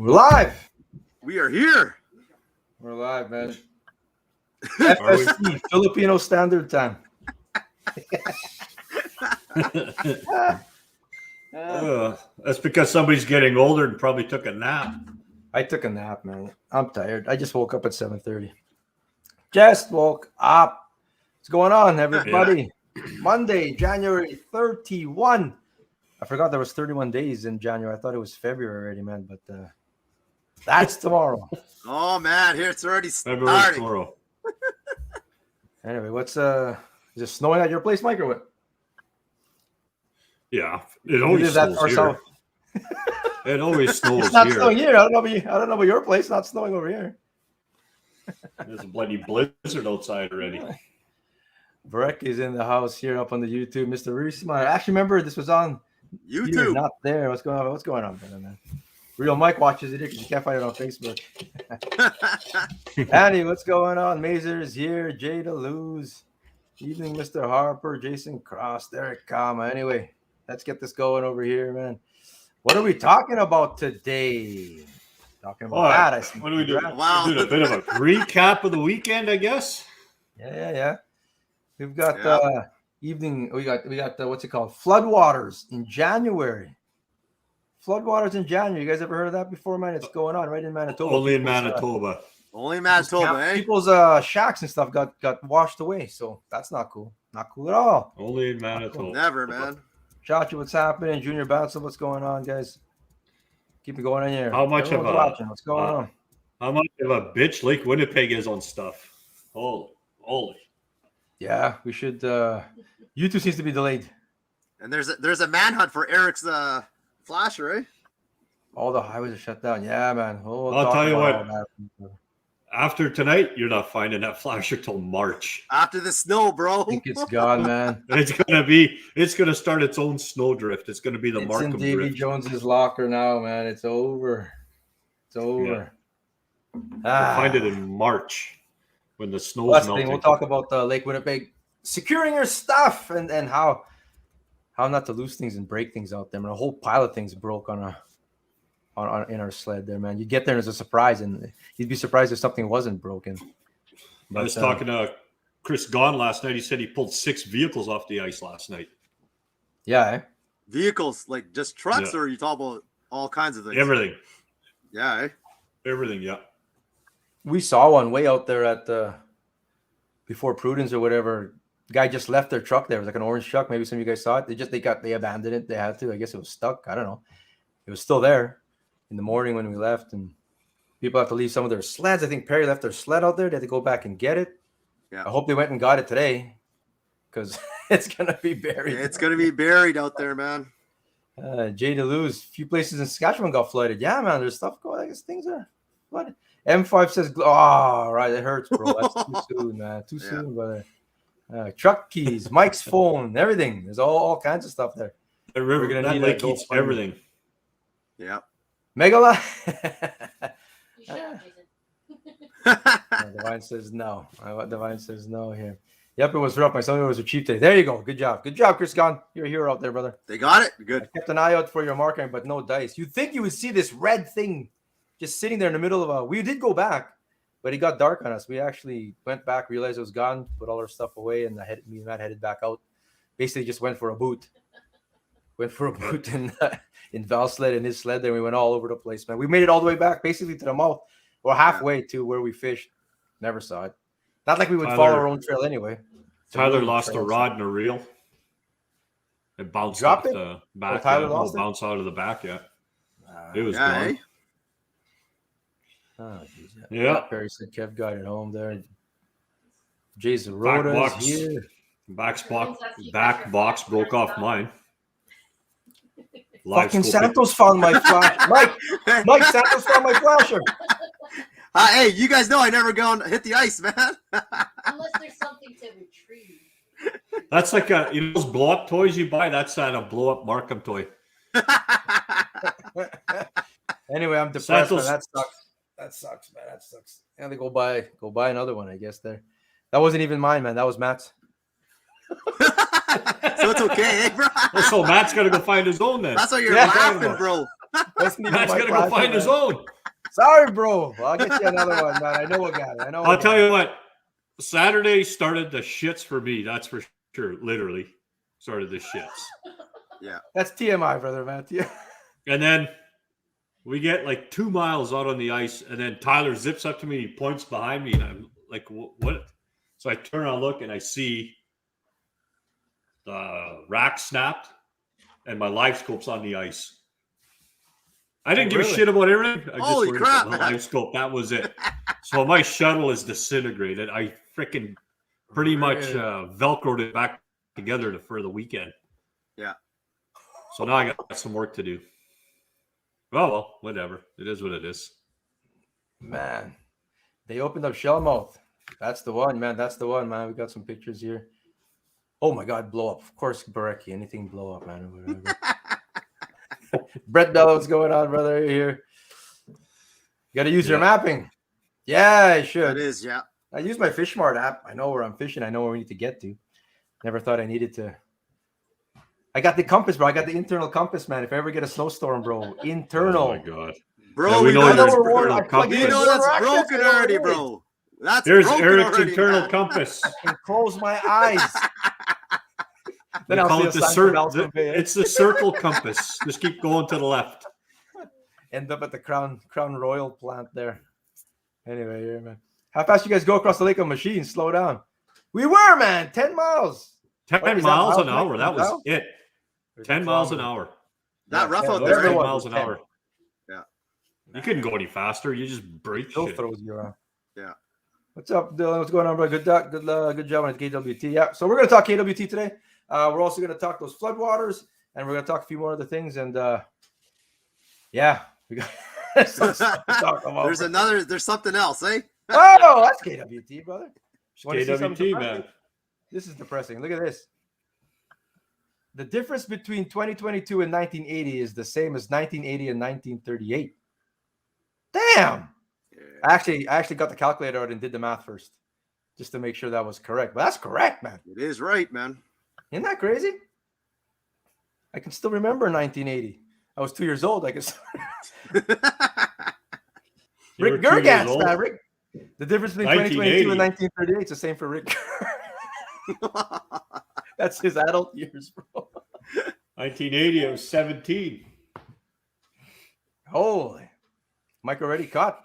We're live. We are here. We're live, man. FST, Filipino Standard Time. That's because somebody's getting older and probably took a nap. I took a nap, man. I'm tired. I just woke up at 7:30. Just woke up. What's going on, everybody? Yeah. Monday, January 31. I forgot there was 31 days in January. I thought it was February already, man. But that's tomorrow. Oh, man. Here it's already starting. February tomorrow. Anyway, what's is it snowing at your place, Mike, or what? Yeah, it always snows here. It always snows it's not here. Snowing here. I don't know about your place. It's not snowing over here. There's a bloody blizzard outside already. Breck is in the house here up on the YouTube. Mr. Reesman. I actually remember this was on YouTube. Here, not there. What's going on? What's going on, man? Real Mike watches it because you can't find it on Facebook. Andy, what's going on? Mazer is here. Jada Luz. Evening, Mr. Harper. Jason Cross. Derek Kama. Anyway, let's get this going over here, man. What are we talking about today? Talking about that. I see. What do we do? Wow. We're doing a bit of a recap of the weekend, I guess. Yeah. We've got evening. We got what's it called? Floodwaters in January. Floodwaters in January. You guys ever heard of that before, man? It's going on right in Manitoba. Only in Manitoba. Only in Manitoba, eh? People's shacks and stuff got washed away, so that's not cool. Not cool at all. Only in Manitoba. Cool. Never, man. Chachi, what's happening? Junior Batzel, what's going on, guys? Keep it going on here. How much of a what's going on? How much of a bitch Lake Winnipeg is on stuff? Holy. Yeah, we should. YouTube seems to be delayed. And there's a manhunt for Eric's flasher, eh? All the highways are shut down. Yeah, man. I'll tell you what. After tonight, you're not finding that flasher till March. After the snow, bro. I think it's gone, man. It's gonna start its own snowdrift. It's gonna be the Markham drift. It's in Davy Jones's locker now, man. It's over. It's over. Yeah. We'll find it in March when the snow's melting. We'll talk about Lake Winnipeg securing your stuff and how not to lose things and break things out there. I mean, a whole pile of things broke on in our sled there, man. You get there as a surprise, and you'd be surprised if something wasn't broken. I was talking to Chris Gahn last night. He said he pulled 6 vehicles off the ice last night. Yeah, eh? Vehicles, like just trucks, or you talk about all kinds of things? Everything. Yeah, eh? Everything, yeah. We saw one way out there at before Prudence or whatever. The guy just left their truck there. It was like an orange truck. Maybe some of you guys saw it. They abandoned it. They had to. I guess it was stuck. I don't know. It was still there in the morning when we left, and people have to leave some of their sleds. I think Perry left their sled out there. They had to go back and get it. Yeah. I hope they went and got it today because it's gonna be buried. It's gonna be buried out there, man. Jay DeLuz, a few places in Saskatchewan got flooded. Yeah, man, there's stuff going. I guess things are flooded. M5 says, "Oh, right, it hurts, bro. That's too soon, man. Too soon, brother." Truck keys, Mike's phone, everything. There's all kinds of stuff there. The river, we're gonna need lake eats everything. Yeah. Megala. Divine says no. Divine says no here. Yep, it was rough. My son was a cheap day. There you go. Good job, Chris Gahn. You're a hero out there, brother. They got it. Good. I kept an eye out for your marking, but no dice. You'd think you would see this red thing just sitting there in the middle of we did go back, but it got dark on us. We actually went back, realized it was gone, put all our stuff away, and me and Matt headed back out. Basically, just went for a boot. In Val's sled and his sled. Then we went all over the place, man. We made it all the way back, basically to the mouth, or halfway to where we fished. Never saw it. Not like we would follow our own trail anyway. Tyler lost a rod and a reel. It bounced off the back. Tyler lost it? Bounced out of the back. Yeah, it was gone. Eh? Oh, geez. Yeah. Perry said Kev got it home there. Jason Rhoda is here. Back box broke off mine. Fucking Santos found my flash. Mike Santos found my flasher. Hey, you guys know I never go and hit the ice, man. Unless there's something to retrieve. That's like those blow-up toys you buy. That's a blow-up Markham toy. Anyway, I'm depressed. Man. That sucks, man. That sucks. And they go buy another one, I guess. There, that wasn't even mine, man. That was Matt's. So it's okay, eh, bro? So Matt's got to go find his own then. That's why you're laughing, bro. Wasn't even Matt's my got to go class, find his man. own. Sorry, bro. I'll get you another one, man. I know what got it. I know. I'll tell you what. Saturday started the shits for me. That's for sure. Literally started the shits. Yeah. That's TMI, brother, man. And then we get like 2 miles out on the ice, and then Tyler zips up to me, he points behind me, and I'm like, what? So I turn around, look, and I see the rack snapped, and my live scope's on the ice. I didn't give a shit about everything. I just Holy worried crap, about the man. live scope. That was it. So my shuttle is disintegrated. I freaking pretty much Velcroed it back together for the weekend. Yeah. So now I got some work to do. Well, whatever. It is what it is. Man, they opened up Shellmouth. That's the one, man. That's the one, man. We got some pictures here. Oh my God, blow up. Of course, Barecki. Anything blow up, man. Brett Bell, what's going on, brother? Here. You got to use your mapping. Yeah, I should. That is, yeah. I use my FishMart app. I know where I'm fishing. I know where we need to get to. Never thought I needed to. I got the compass, bro. I got the internal compass, man. If I ever get a snowstorm, bro. Internal. Oh my God. Bro, Yeah, we know your internal compass. You know that's broken already, bro. That's Here's broken Eric's already, internal man. compass. I can close my eyes. We call it it's the circle compass. Just keep going to the left. End up at the Crown Royal plant there. Anyway, here, man. How fast you guys go across the lake on machines? Slow down. We were, man. 10 miles. 10 miles an hour. That was it. 10 miles an hour. That rough out That was there. 10 eh? miles an hour. Yeah. You couldn't go any faster. You just break Still shit. throws you around. Yeah. What's up, Dylan? What's going on, bro? Good job on KWT. Yeah. So we're going to talk KWT today. We're also going to talk those floodwaters, and we're going to talk a few more other things. And yeah, we got some stuff to talk about. There's something else, eh? Oh, that's KWT, brother. It's KWT, man. This is depressing. Look at this. The difference between 2022 and 1980 is the same as 1980 and 1938. Damn. I actually got the calculator out and did the math first, just to make sure that was correct. But that's correct, man. It is right, man. Isn't that crazy? I can still remember 1980. I was 2 years old. I guess. Rick Gergans, man. Rick. The difference between 2022 and 1938 is the same for Rick. That's his adult years, bro. 1980, I was 17. Holy. Mike already caught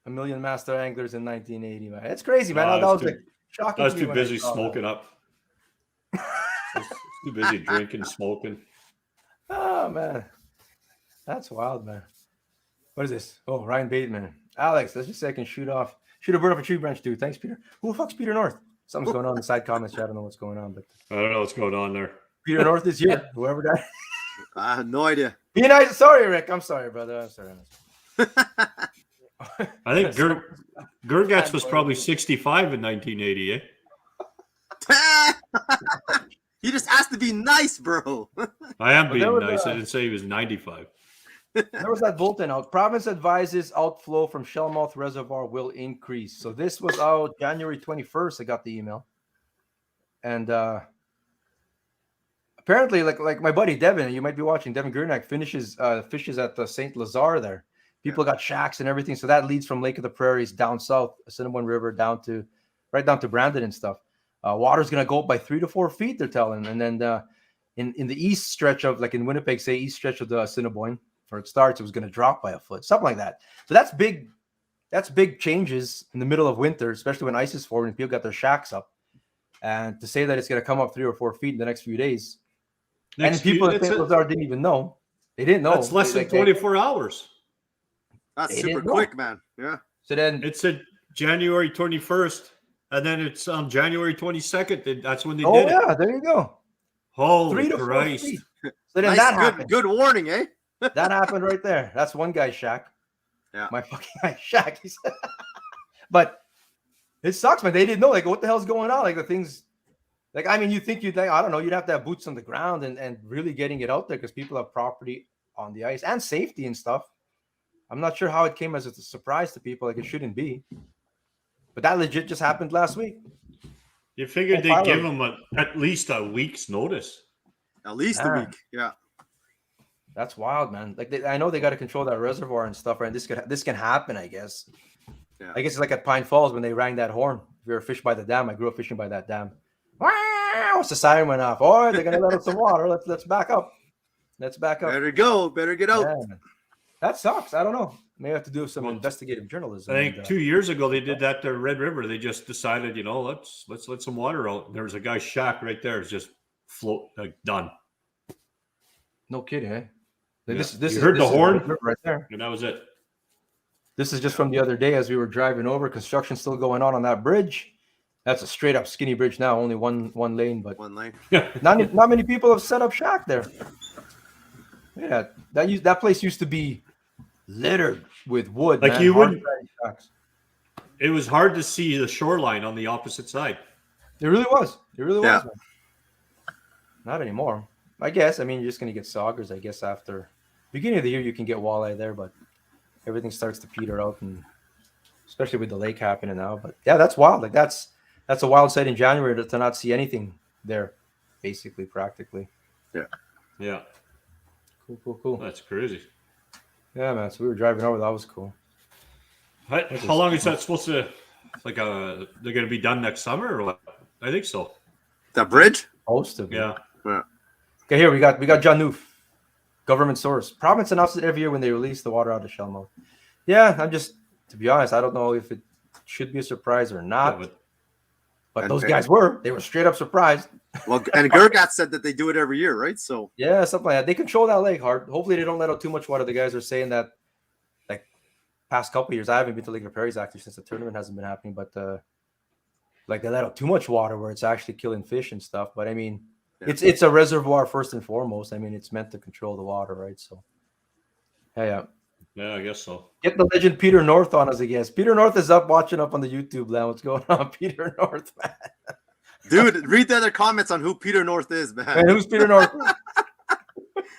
a million master anglers in 1980, man. It's crazy, man. No, that was like shocking. I was too busy smoking up. I was too busy drinking, smoking. Oh, man. That's wild, man. What is this? Oh, Ryan Bateman. Alex, let's just say I can shoot a bird off a tree branch, dude. Thanks, Peter. Who the fuck's Peter North? Something's going on in the side comments. I don't know what's going on, but I don't know what's going on there. Peter North is here. Whoever that. I have no idea. Be nice. Sorry, Rick. I'm sorry, brother. I'm sorry. I think Gergatz was probably 65 in 1980, eh? You just asked to be nice, bro. I am being nice. I didn't say he was 95. There was that bulletin out. Province advises outflow from Shellmouth Reservoir will increase. So this was out January 21st. I got the email. And apparently, like my buddy Devin, you might be watching, Devin Gurnak fishes at the St. Lazare there. People got shacks and everything. So that leads from Lake of the Prairies down south, Assiniboine River, right down to Brandon and stuff. Water's going to go up by 3 to 4 feet, they're telling. And then in the east stretch of, like in Winnipeg, say east stretch of the Assiniboine, where it starts, it was going to drop by a foot, something like that. So that's big. That's big changes in the middle of winter, especially when ice is forming and people got their shacks up. And to say that it's going to come up 3 or 4 feet in the next few days. And people in St. Lazare didn't even know. They didn't know. That's less than 24 hours. That's super quick, man. Yeah. So then it said January 21st, and then it's on January 22nd. That's when they did it. Oh, yeah, there you go. Holy Christ. So then nice, that happened. Good warning, eh? That happened right there. That's one guy's shack. Yeah. My fucking guy's shack. He said. But it sucks, man. They didn't know, like, what the hell's going on? Like, the things, like, I mean, I don't know, you'd have to have boots on the ground and really getting it out there because people have property on the ice and safety and stuff. I'm not sure how it came as a surprise to people, like it shouldn't be. But that legit just happened last week. You figured they'd give them at least a week's notice. At least a week, yeah. That's wild, man. Like I know they got to control that reservoir and stuff, right? This can happen, I guess. Yeah. I guess it's like at Pine Falls when they rang that horn. If you're a fish by the dam, I grew up fishing by that dam. Wow! The siren went off. Oh, they're gonna let out some water. Let's back up. Let's back up. Better go. Better get out. Yeah, man. That sucks. I don't know. Maybe I have to do some Well, investigative journalism. I think and, 2 years ago they did that to Red River. They just decided, let's let some water out. And there was a guy's shack right there. It's just float done. no kidding, eh? Yeah. This You is heard the this is horn? Red River right there. And that was it. This is just from the other day as we were driving over. Construction still going on that bridge. That's a straight up skinny bridge now, only one lane, but One lane. not many people have set up shack there. Yeah, that place used to be littered with wood. Like man. you Hard wouldn't- siding shacks. It was hard to see the shoreline on the opposite side. It really was. It really Yeah. was. Man. Not anymore. I guess. I mean, you're just gonna get saugers. I guess after beginning of the year, you can get walleye there, but everything starts to peter out, and especially with the lake happening now. But yeah, that's wild. Like that's a wild sight in January to not see anything there, basically, practically. Yeah, Cool. that's crazy. Yeah, man. So we were driving over. That was cool. How long is that supposed to? Like, they're going to be done next summer, or what? I think so. The bridge? Most of it. Yeah. Okay, here we got John Noof, government source. Province announces it every year when they release the water out of Shellmouth. Yeah, to be honest, I don't know if it should be a surprise or not. Yeah, but And- those guys they were straight up surprised. Well, and Gergat said that they do it every year, right? So Yeah, something like that. They control that lake hard. Hopefully, they don't let out too much water. The guys are saying that, like, past couple of years, I haven't been to Lake of Prairies actually since the tournament hasn't been happening. But like they let out too much water where it's actually killing fish and stuff. But I mean, Yeah. it's a reservoir first and foremost. I mean, it's meant to control the water, right? So, yeah. I guess so. Get the legend Peter North on as a guest. Peter North is watching up on the YouTube land. What's going on, Peter North, man? dude, read the other comments on who Peter North is, man. Man, who's Peter North?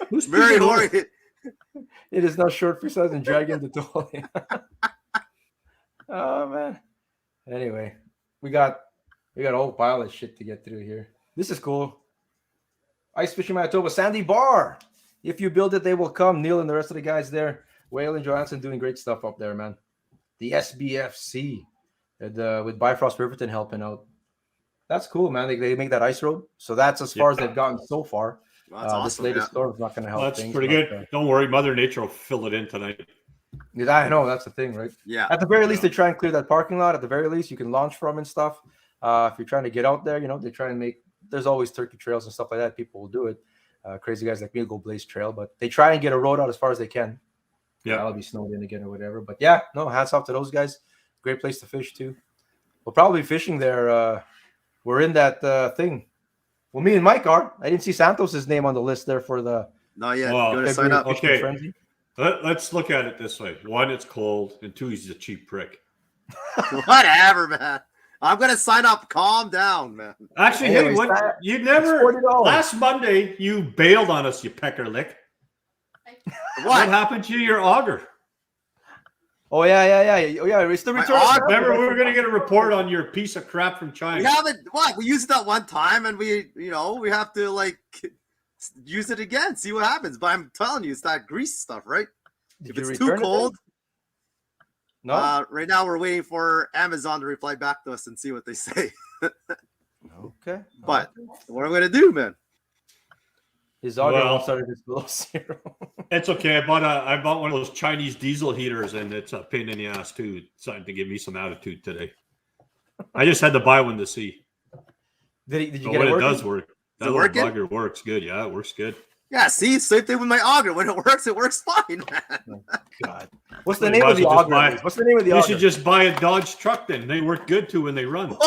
Who's Very Peter North? horny. It is not short for size and dragging the toll. Oh man. Anyway, we got a whole pile of shit to get through here. This is cool. Ice fishing Manitoba, Sandy Bar. If you build it, they will come. Neil and the rest of the guys there. Whale and Johansson doing great stuff up there, man. The SBFC with Bifrost Riverton helping out. That's cool, man. They make that ice road. So that's as far as they've gotten so far. Well, that's This awesome. latest Yeah. storm is not going to help That's things. pretty but, good. Don't worry, Mother Nature will fill it in tonight. I know that's the thing, right? Yeah. At the very least, Yeah. they try and clear that parking lot. At the very least, you can launch from and stuff. If you're trying to get out there, they try and make. There's always turkey trails and stuff like that. People will do it. Crazy guys like me will go blaze trail, but they try and get a road out as far as they can. Yeah. I'll be snowed in again or whatever. But yeah, no, hats off to those guys. Great place to fish too. We'll probably be fishing there. We're in that thing. Well, me and Mike are. I didn't see Santos's name on the list there for the No, yeah. Well, You want to sign February up? fishing Okay. frenzy. Let's look at it this way. One, it's cold, and two, he's a cheap prick. Whatever, man. I'm gonna sign up. Calm down, man. Actually, Hey, hey, it's what not- you It's never $40. last Monday you bailed on us, you pecker lick. What What? happened to your auger? Oh yeah. Oh yeah, it's the My return. auger- Remember, we were going to get a report on your piece of crap from We China. haven't. What? We used it that one time, and we have to like use it again. See what happens. But I'm telling you, it's that grease stuff, right? Did If you it's too return it then? cold, No. right now we're waiting for Amazon to reply back to us and see what they say. Okay. But what am I gonna do, man? His auger Well- won't start if it's below zero. It's okay. I bought one of those Chinese diesel heaters, and it's a pain in the ass too. It's starting to give me some attitude today. I just had to buy one to see. Did you But get when it it working? does work, that it little working? bugger works good. Yeah, it works good. Yeah, see, same thing with my auger. When it works fine, man. God. What's the You name might of as the well just auger? buy- at least? What's the name of the You auger? should just buy a Dodge truck then. They work good too when they run.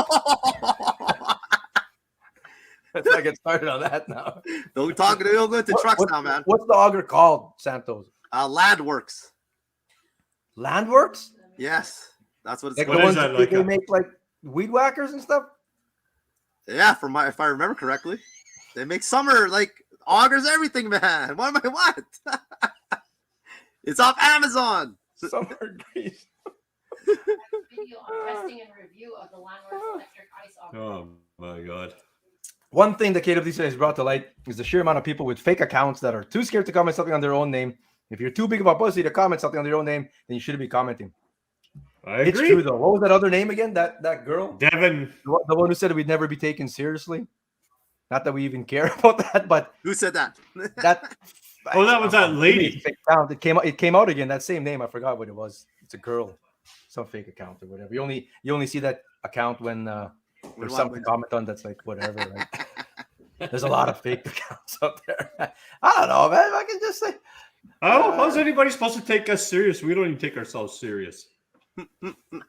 Let's not get started on that now. Don't talk. Don't go into trucks now, man. What's the auger called, Santos? Landworks. Landworks? Yes, that's what it's Like called. the What is ones that, that like they a- make like weed whackers and stuff? Yeah, if I remember correctly, they make summer like augers, everything, man. What am I? What? It's off Amazon. Summer grease. Video on testing and review of the Landworks electric ice auger. Oh my god. One thing that KWC has brought to light is the sheer amount of people with fake accounts that are too scared to comment something on their own name. If you're too big of a pussy to comment something on your own name, then you shouldn't be commenting. I It's agree. true though. What was that other name again? That girl, Devin. the one who said we'd never be taken seriously. Not that we even care about that, but Who said that? that. Oh, that was that lady. Fake account. It came out again. That same name. I forgot what it was. It's a girl, some fake account or whatever. You only see that account when there's something to comment on that's like whatever. Right? There's a lot of fake accounts out there. I don't know, man. I can just say. How's anybody supposed to take us serious? We don't even take ourselves serious.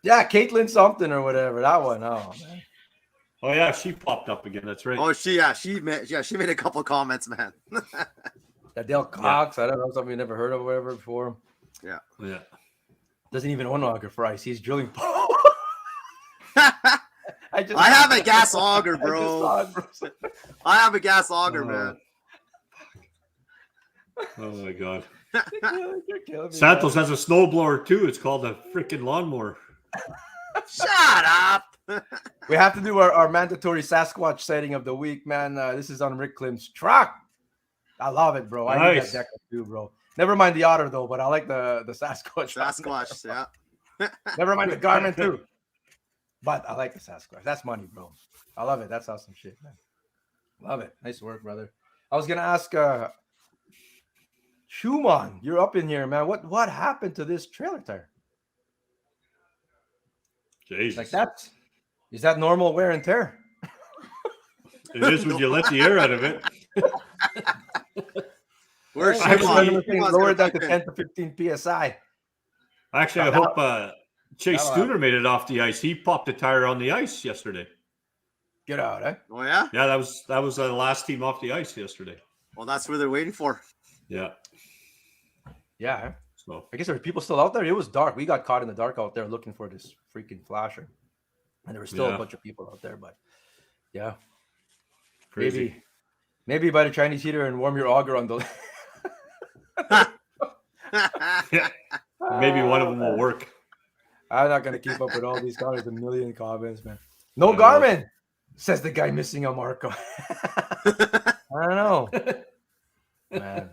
Yeah, Caitlin something or whatever. That one. Oh man. Oh yeah, she popped up again. That's right. Oh, she made a couple comments, man. Adele Cox. I don't know, something you never heard of or whatever before. Yeah. Doesn't even own Auger Fries. He's drilling. I have a gas auger, bro. I have a gas auger, man. Oh my god. You're killing me, Santos man. has a snowblower too. It's called a freaking lawnmower. Shut up. We have to do our mandatory Sasquatch sighting of the week, man. This is on Rick Klim's truck. I love it, bro. I need that deck too, bro. Never mind the otter though, but I like the Sasquatch. Sasquatch, yeah. Never mind the Garmin too. But I like the Sasquatch. That's money, bro. I love it. That's awesome shit, man. Love it. Nice work, brother. I was gonna ask Schumann, you're up in here, man. What happened to this trailer tire? Jesus. Like is that normal wear and tear? It is when you let the air out of it. Where's lower that to 10 to 15 psi. Actually, I hope Chase Studer made it off the ice. He popped a tire on the ice yesterday. Get out, eh? Oh yeah? Yeah, that was the last team off the ice yesterday. Well, that's where they're waiting for. Yeah. Yeah. So I guess there were people still out there. It was dark. We got caught in the dark out there looking for this freaking flasher. And there were still a bunch of people out there, but yeah. crazy. Maybe by the Chinese heater and warm your auger on the Maybe one of them will work. I'm not gonna keep up with all these comments. A million comments, man. No Garmin, says the guy missing a Marco. I don't know, man.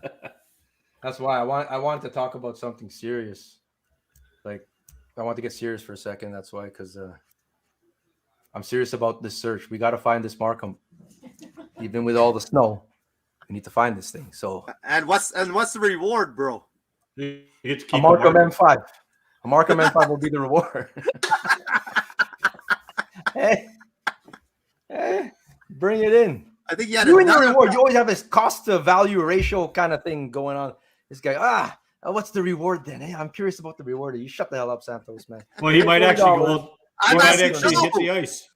That's why I wanted to talk about something serious. Like I want to get serious for a second. That's why, because I'm serious about this search. We got to find this Markham, even with all the snow. We need to find this thing. So and what's the reward, bro? You get to keep a Markham M5. A Markham M5 will be the reward. hey, bring it in. I think you had You and your reward. You always have this cost to value ratio kind of thing going on. This guy, what's the reward then? Hey, I'm curious about the reward. You shut the hell up, Santos, man. Well, he might actually go. He might asking actually you. hit the ice.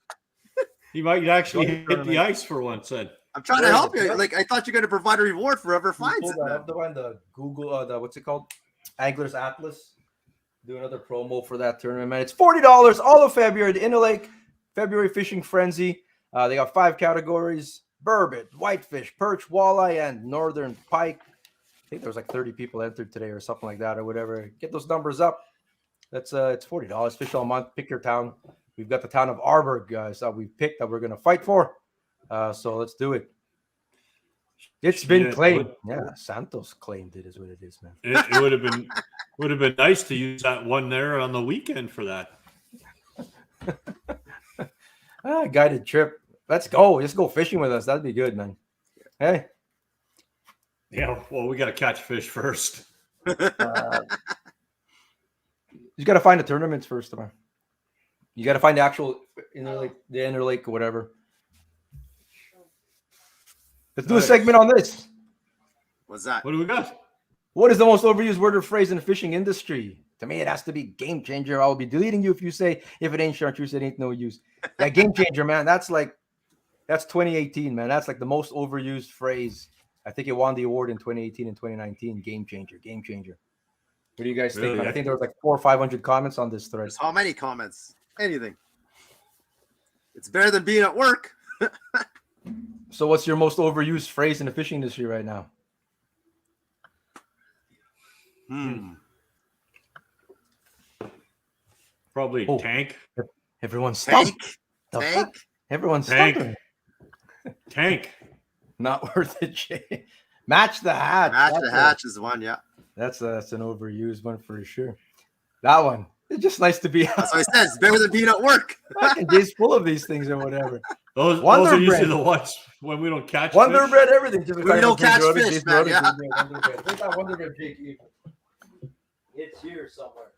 He might actually hit the ice for once. Then I'm trying to help you. Like I thought you're going to provide a reward for whoever finds it. I have to find the Google, what's it called? Anglers Atlas. Do another promo for that tournament, man. It's $40 all of February. The Interlake February Fishing Frenzy. They got 5 categories: burbot, whitefish, perch, walleye, and northern pike. I think there was like 30 people entered today or something like that or whatever. Get those numbers up. That's it's $40. Fish all month. Pick your town. We've got the town of Arborg, guys, that we've picked that we're going to fight for. So let's do it. It's been claimed. Yeah, Santos claimed it is what it is, man. it would have been nice to use that one there on the weekend for that. Guided trip. Let's go. Just go fishing with us. That'd be good, man. Hey. Yeah, well, we got to catch fish first. You got to find the tournaments first, man. You got to find the actual interlake or whatever. Let's do a segment on this. What's that? What do we got? What is the most overused word or phrase in the fishing industry? To me, it has to be game changer. I'll be deleting you if you say, if it ain't chartreuse, it ain't no use. Yeah, game changer, man. That's 2018, man. That's like the most overused phrase. I think it won the award in 2018 and 2019. Game changer, game changer. What do you guys think? Really? I think there was like 400 or 500 comments on this thread. How many comments? Anything. It's better than being at work. So what's your most overused phrase in the fishing industry right now? Probably tank. Everyone's stumped. Tank. Everyone's Tank. stumped. Tank. Not worth it, Jay. Match the hatch. Match the hatch is one. Yeah. That's an overused one for sure. That one. It's just nice to be. That's what I said. It's better than being at work. Fucking Jay's full of these things or whatever. Those Wonder are usually Bread. the ones when we don't catch Wonder fish. Bread, everything. Just We don't catch Wonder fish, Bread, man, yeah. Wonder Bread. Where's that Wonder Bread, Jake? It's here somewhere.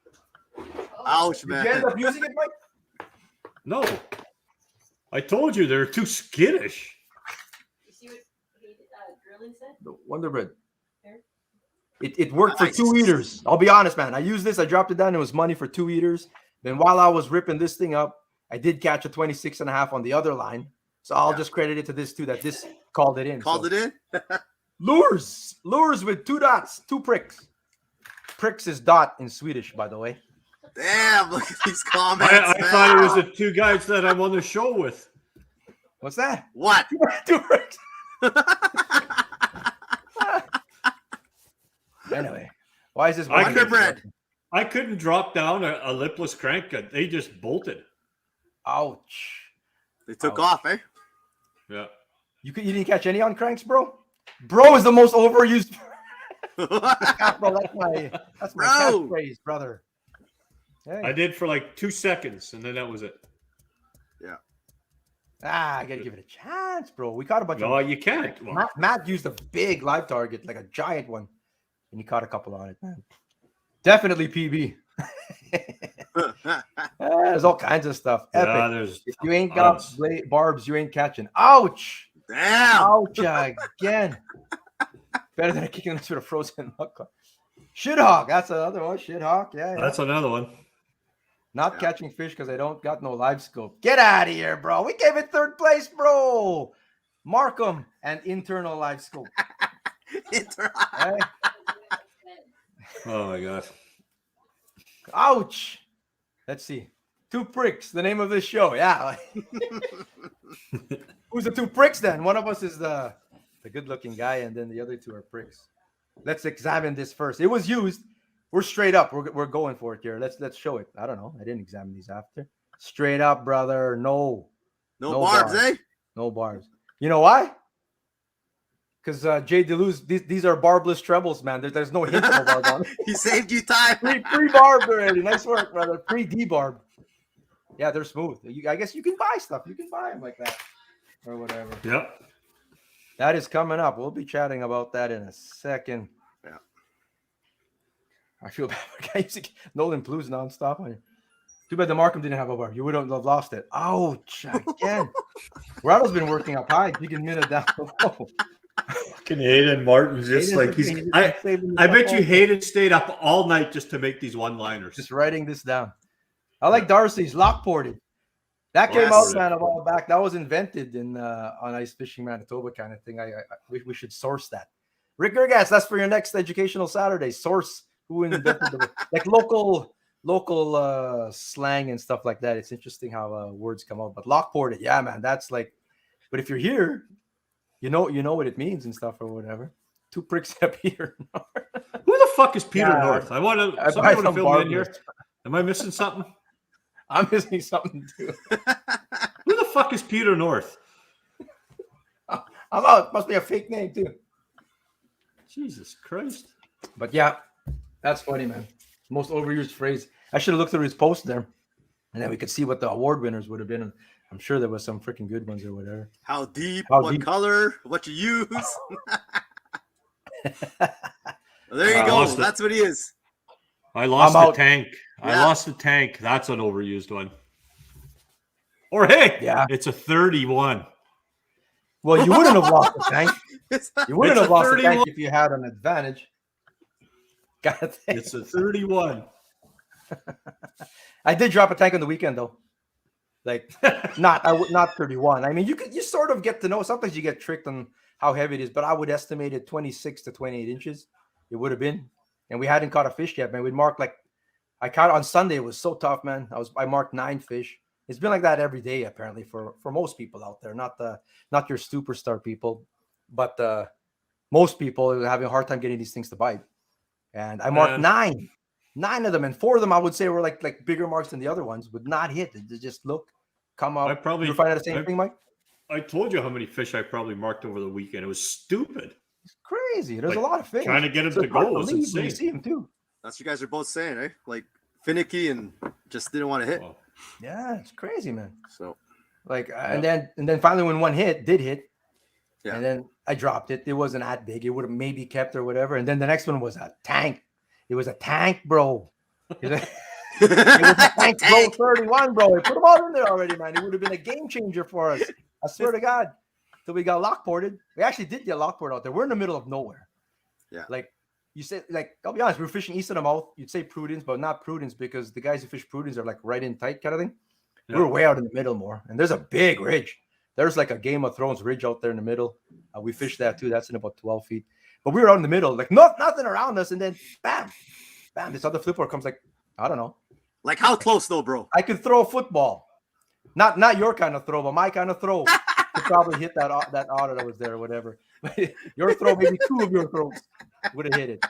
Ouch, Did you man. end up using it, Mike? No. I told you they're too skittish. You see what Drilling said? The Wonder Bread. Here. It worked for 2 eaters. I'll be honest, man. I used this. I dropped it down. It was money for 2 eaters. Then while I was ripping this thing up, I did catch a 26.5 on the other line. So I'll just credit it to this too, that this called it in. Called it in? Lures with 2 dots, 2 pricks. Pricks is dot in Swedish, by the way. Damn, look at these comments. I man. thought it was the 2 guys that I'm on the show with. What's that? What? 2 pricks. Anyway, why is this Wonder Bread. I couldn't drop down a lipless crank. They just bolted. Ouch. They took Ouch. off, eh? Yeah. You didn't catch any on cranks, bro? Bro is the most overused. Bro, that's my Bro. catchphrase, brother. Hey. I did for like 2 seconds, and then that was it. I gotta give it a chance, bro. We caught a bunch No, of. you can't. Well, Matt used a big live target, like a giant one, and he caught a couple on it, man. Definitely PB. There's all kinds of stuff. Epic. yeah, there's If you ain't got tons. barbs, you ain't catching. Ouch! Damn. Ouch again. Better than a kicking this with a frozen knuckle. Shit hawk. That's another one. Shit hawk. Yeah. That's another one. Not catching fish because I don't got no live scope. Get out of here, bro. We gave it 3rd place, bro. Markham and internal live scope. Hey? Oh my god. Ouch. Let's see. 2 pricks, the name of this show. Yeah. Who's the 2 pricks then? One of us is the good-looking guy, and then the other 2 are pricks. Let's examine this first. It was used. We're straight up. We're going for it here. Let's show it. I don't know. I didn't examine these after. Straight up, brother. No Barbs, eh? No barbs. You know why? Because Jay Deleuze, these are barbless trebles, man. There's no hint of a barb on it. He saved you time. Pre-barbed already. Nice work, brother. Pre-debarb. Yeah, they're smooth. I guess you can buy stuff. You can buy them like that or whatever. Yep. That is coming up. We'll be chatting about that in a second. Yeah. I feel bad for guys. Nolan Blues nonstop. Too bad the Markham didn't have a bar. You wouldn't have lost it. Ouch. Again. Rattle's been working up high. You can minute down below. Fucking Hayden Martin's just Hayden's like he's. just I saving I the bet you whole- Hayden stayed up all night just to make these one-liners. Just writing this down. I like Darcy's Lockported. That came Yes. out, man, a while back. That was invented in on Ice Fishing Manitoba kind of thing. We should source that. Rick Gergas, that's for your next educational Saturday. Source who invented the like local slang and stuff like that. It's interesting how words come out. But Lockported, yeah, man, that's like. But if you're here, you know what it means and stuff or whatever. 2 pricks up here. Who the fuck is Peter Yeah, North? I want to. I Somebody buy want to some fill me in here. barbers. Am I missing something? I'm missing something too. Who the fuck is Peter North? I'm out. Must be a fake name too. Jesus Christ. But yeah, that's funny, man. Most overused phrase. I should have looked through his post there, and then we could see what the award winners would have been. I'm sure there was some freaking good ones or whatever. How deep, How what deep. color, what you use. There you I go. lost it. That's what he is. I lost I'm the out. tank. I Yeah. lost the tank. That's an overused one. Or hey, Yeah. it's a 31. Well, you wouldn't have lost the tank. You wouldn't It's have a lost the tank 31. if you had an advantage. Gotta think. It's a 31. I did drop a tank on the weekend though. Like not 31. I mean, you sort of get to know. Sometimes you get tricked on how heavy it is, but I would estimate it 26 to 28 inches. It would have been, and we hadn't caught a fish yet, man. We'd marked like I caught on Sunday. It was so tough, man. I marked 9 fish. It's been like that every day apparently for most people out there. Not your superstar people, but most people are having a hard time getting these things to bite. And I marked Man. 9 of them, and 4 of them I would say were like bigger marks than the other ones, would not hit. They just come up. I probably- you find out the same I- thing, Mike? I told you how many fish I probably marked over the weekend. It was stupid. It's crazy. There's Like, a lot of fish. trying to get him So to it's hard go was leave when you insane. see him too. That's what you guys are both saying, eh? Like finicky and just didn't want to hit. Oh, Yeah, it's crazy, man. So Like, and then finally when one did hit, Yeah. and then I dropped it. It wasn't that big. It would have maybe kept or whatever. And then the next one was a tank. It was a tank, bro. It was a tank, bro. 31, bro. I put them all in there already, man. It would have been a game changer for us. I swear to God. So we got lockboarded. We actually did get lockboard out there. We're in the middle of nowhere. Yeah. Like you said, like I'll be honest, we were fishing east of the mouth. You'd say Prudence, but not Prudence because the guys who fish Prudence are like right in tight kind of thing. Yeah. We're way out in the middle more, and there's a big ridge. There's like a Game of Thrones ridge out there in the middle. We fished that too. That's in about 12 feet. But we were out in the middle, like nothing around us, and then bam, bam. This other flipper comes like I don't know. like how close though, bro? I could throw a football, not your kind of throw, but my kind of throw. Could probably hit that otter that was there or whatever. Your throw, maybe two of your throws would have hit it,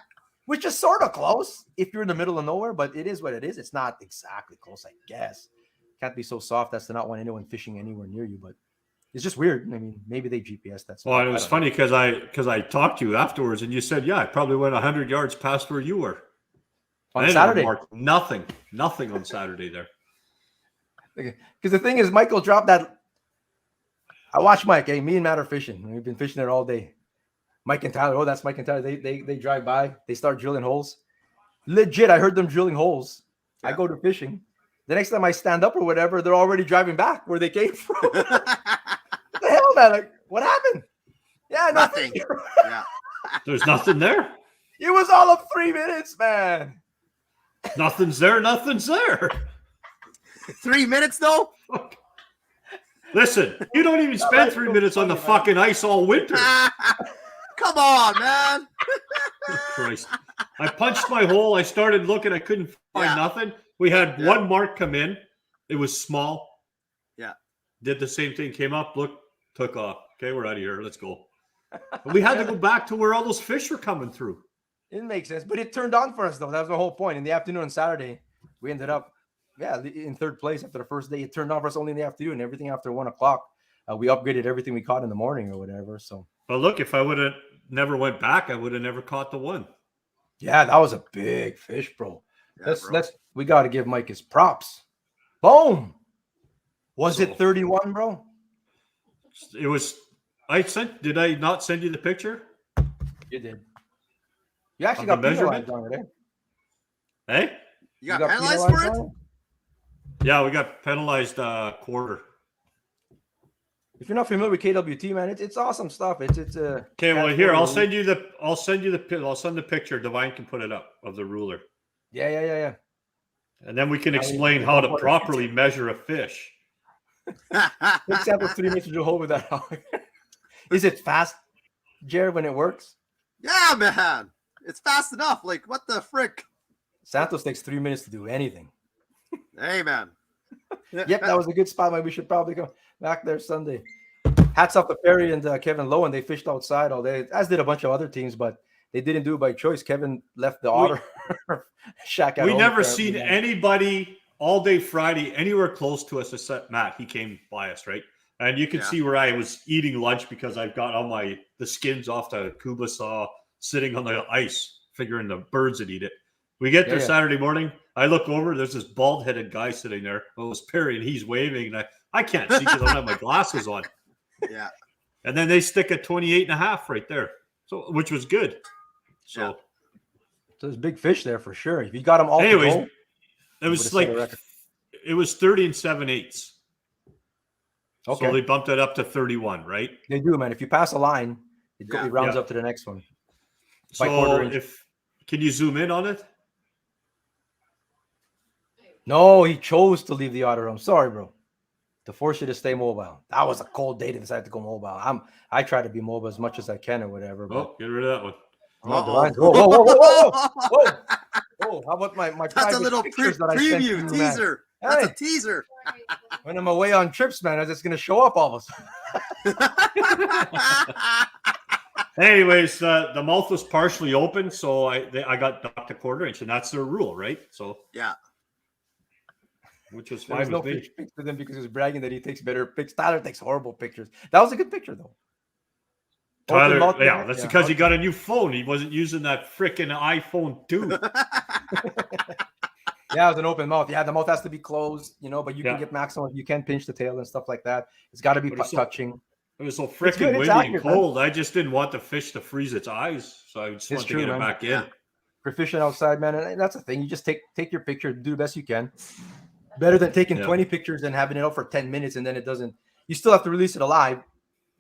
which is sort of close if you're in the middle of nowhere. But it is what it is. It's not exactly close, I guess. Can't be so soft as to not want anyone fishing anywhere near you, but it's just weird. I mean, maybe they GPS that. well, and it was funny because I talked to you afterwards, and you said, "Yeah, I probably went 100 yards past where you were." On I didn't Saturday. mark nothing on Saturday there. Because the thing is, Michael dropped that. I watched Mike. Hey, me and Matt are fishing. We've been fishing there all day. Mike and Tyler. Oh, that's Mike and Tyler. They drive by. They start drilling holes. Legit, I heard them drilling holes. Yeah. I go to fishing. The next time I stand up or whatever, they're already driving back where they came from. What the hell, man? Like, what happened? Yeah, Nothing. nothing. Yeah. There's nothing there. It was all of 3 minutes, man. Nothing's there. Nothing's there. 3 minutes though? Listen, you don't even spend 3 minutes on the fucking ice all winter. Come on, man. Christ. I punched my hole. I started looking. I couldn't find Yeah. nothing. We had Yeah. one mark come in. It was small. Yeah. Did the same thing. Came up, looked, took off. Okay, we're out of here. Let's go. But we had to go back to where all those fish were coming through. It makes sense, but it turned on for us though. That was the whole point. In the afternoon on Saturday, we ended up, in third place after the first day. It turned on for us only in the afternoon. Everything after 1 o'clock, we upgraded everything we caught in the morning or whatever. So But look, if I would have never went back, I would have never caught the one. yeah, that was a big fish, bro. Yeah, bro. We got to give Mike his props. Boom. Was So- it 31, bro? It was. Did I not send you the picture? You did. You actually Of got the penalized measurement? on it, eh? Hey? You got penalized for it? on Yeah, we got penalized quarter. If you're not familiar with KWT, man, it's awesome stuff. It's Okay, well here I'll send you the picture. Divine can put it up of the ruler, Yeah. and then we can Now we explain can how to report it. properly measure a fish. Take sample 3 minutes to hold with that. Is it fast, Jared, when it works? Yeah, man. It's fast enough. Like, what the frick? Santos takes 3 minutes to do anything. Hey, man. Yep, that was a good spot. Maybe we should probably go back there Sunday. Hats off to Perry and Kevin Lowe, and they fished outside all day, as did a bunch of other teams, but they didn't do it by choice. Kevin left the otter shack at We home, never apparently, seen man. anybody all day Friday anywhere close to us except Matt. He came by us, right? And you can Yeah. see where I was eating lunch because I've got all the skins off the Kuba saw sitting on the ice, figuring the birds would eat it. We get there Yeah. Saturday morning. I look over. There's this bald-headed guy sitting there. Oh, it was Perry, and he's waving. And I can't see because I don't have my glasses on. Yeah. And then they stick a 28.5 right there, so which was good. So, Yeah. So there's big fish there for sure. If you got them all, anyways, to go, it would've was set like a record. it was 30 7/8. okay, So they bumped it up to 31, right? they do, man. If you pass a line, it Yeah. rounds Yeah. up to the next one. By quarter So inch. can you zoom in on it? No, he chose to leave the otter room. Sorry, bro. To force you to stay mobile. That was a cold day to decide to go mobile. I try to be mobile as much as I can or whatever. But Oh, get rid of that one. Whoa, whoa. How about my That's private a little pictures that I sent you, preview, man? teaser. That's Hey. a teaser. When I'm away on trips, man, I'm just gonna show up all of a sudden. Anyways, the mouth was partially open, so I got docked a quarter inch, and that's their rule, right? So Yeah. which was There was fine no with me. fish pics with him because he was bragging that he takes better pics. Tyler takes horrible pictures. That was a good picture though. Open Tyler, mouth yeah, there, that's yeah. because he got a new phone. He wasn't using that freaking iPhone 2. Yeah, it was an open mouth. Yeah, the mouth has to be closed, but you can Yeah. get maximum. You can pinch the tail and stuff like that. It's got to be But it's so- touching. It was so It's freaking good, it's windy and accurate, man. cold. I just didn't want the fish to freeze its eyes, so I just It's wanted true, to get man. it back in. Yeah. Proficient outside, man, and that's the thing. You just take your picture, do the best you can. Better than taking Yeah. 20 pictures and having it out for 10 minutes and then it doesn't. You still have to release it alive,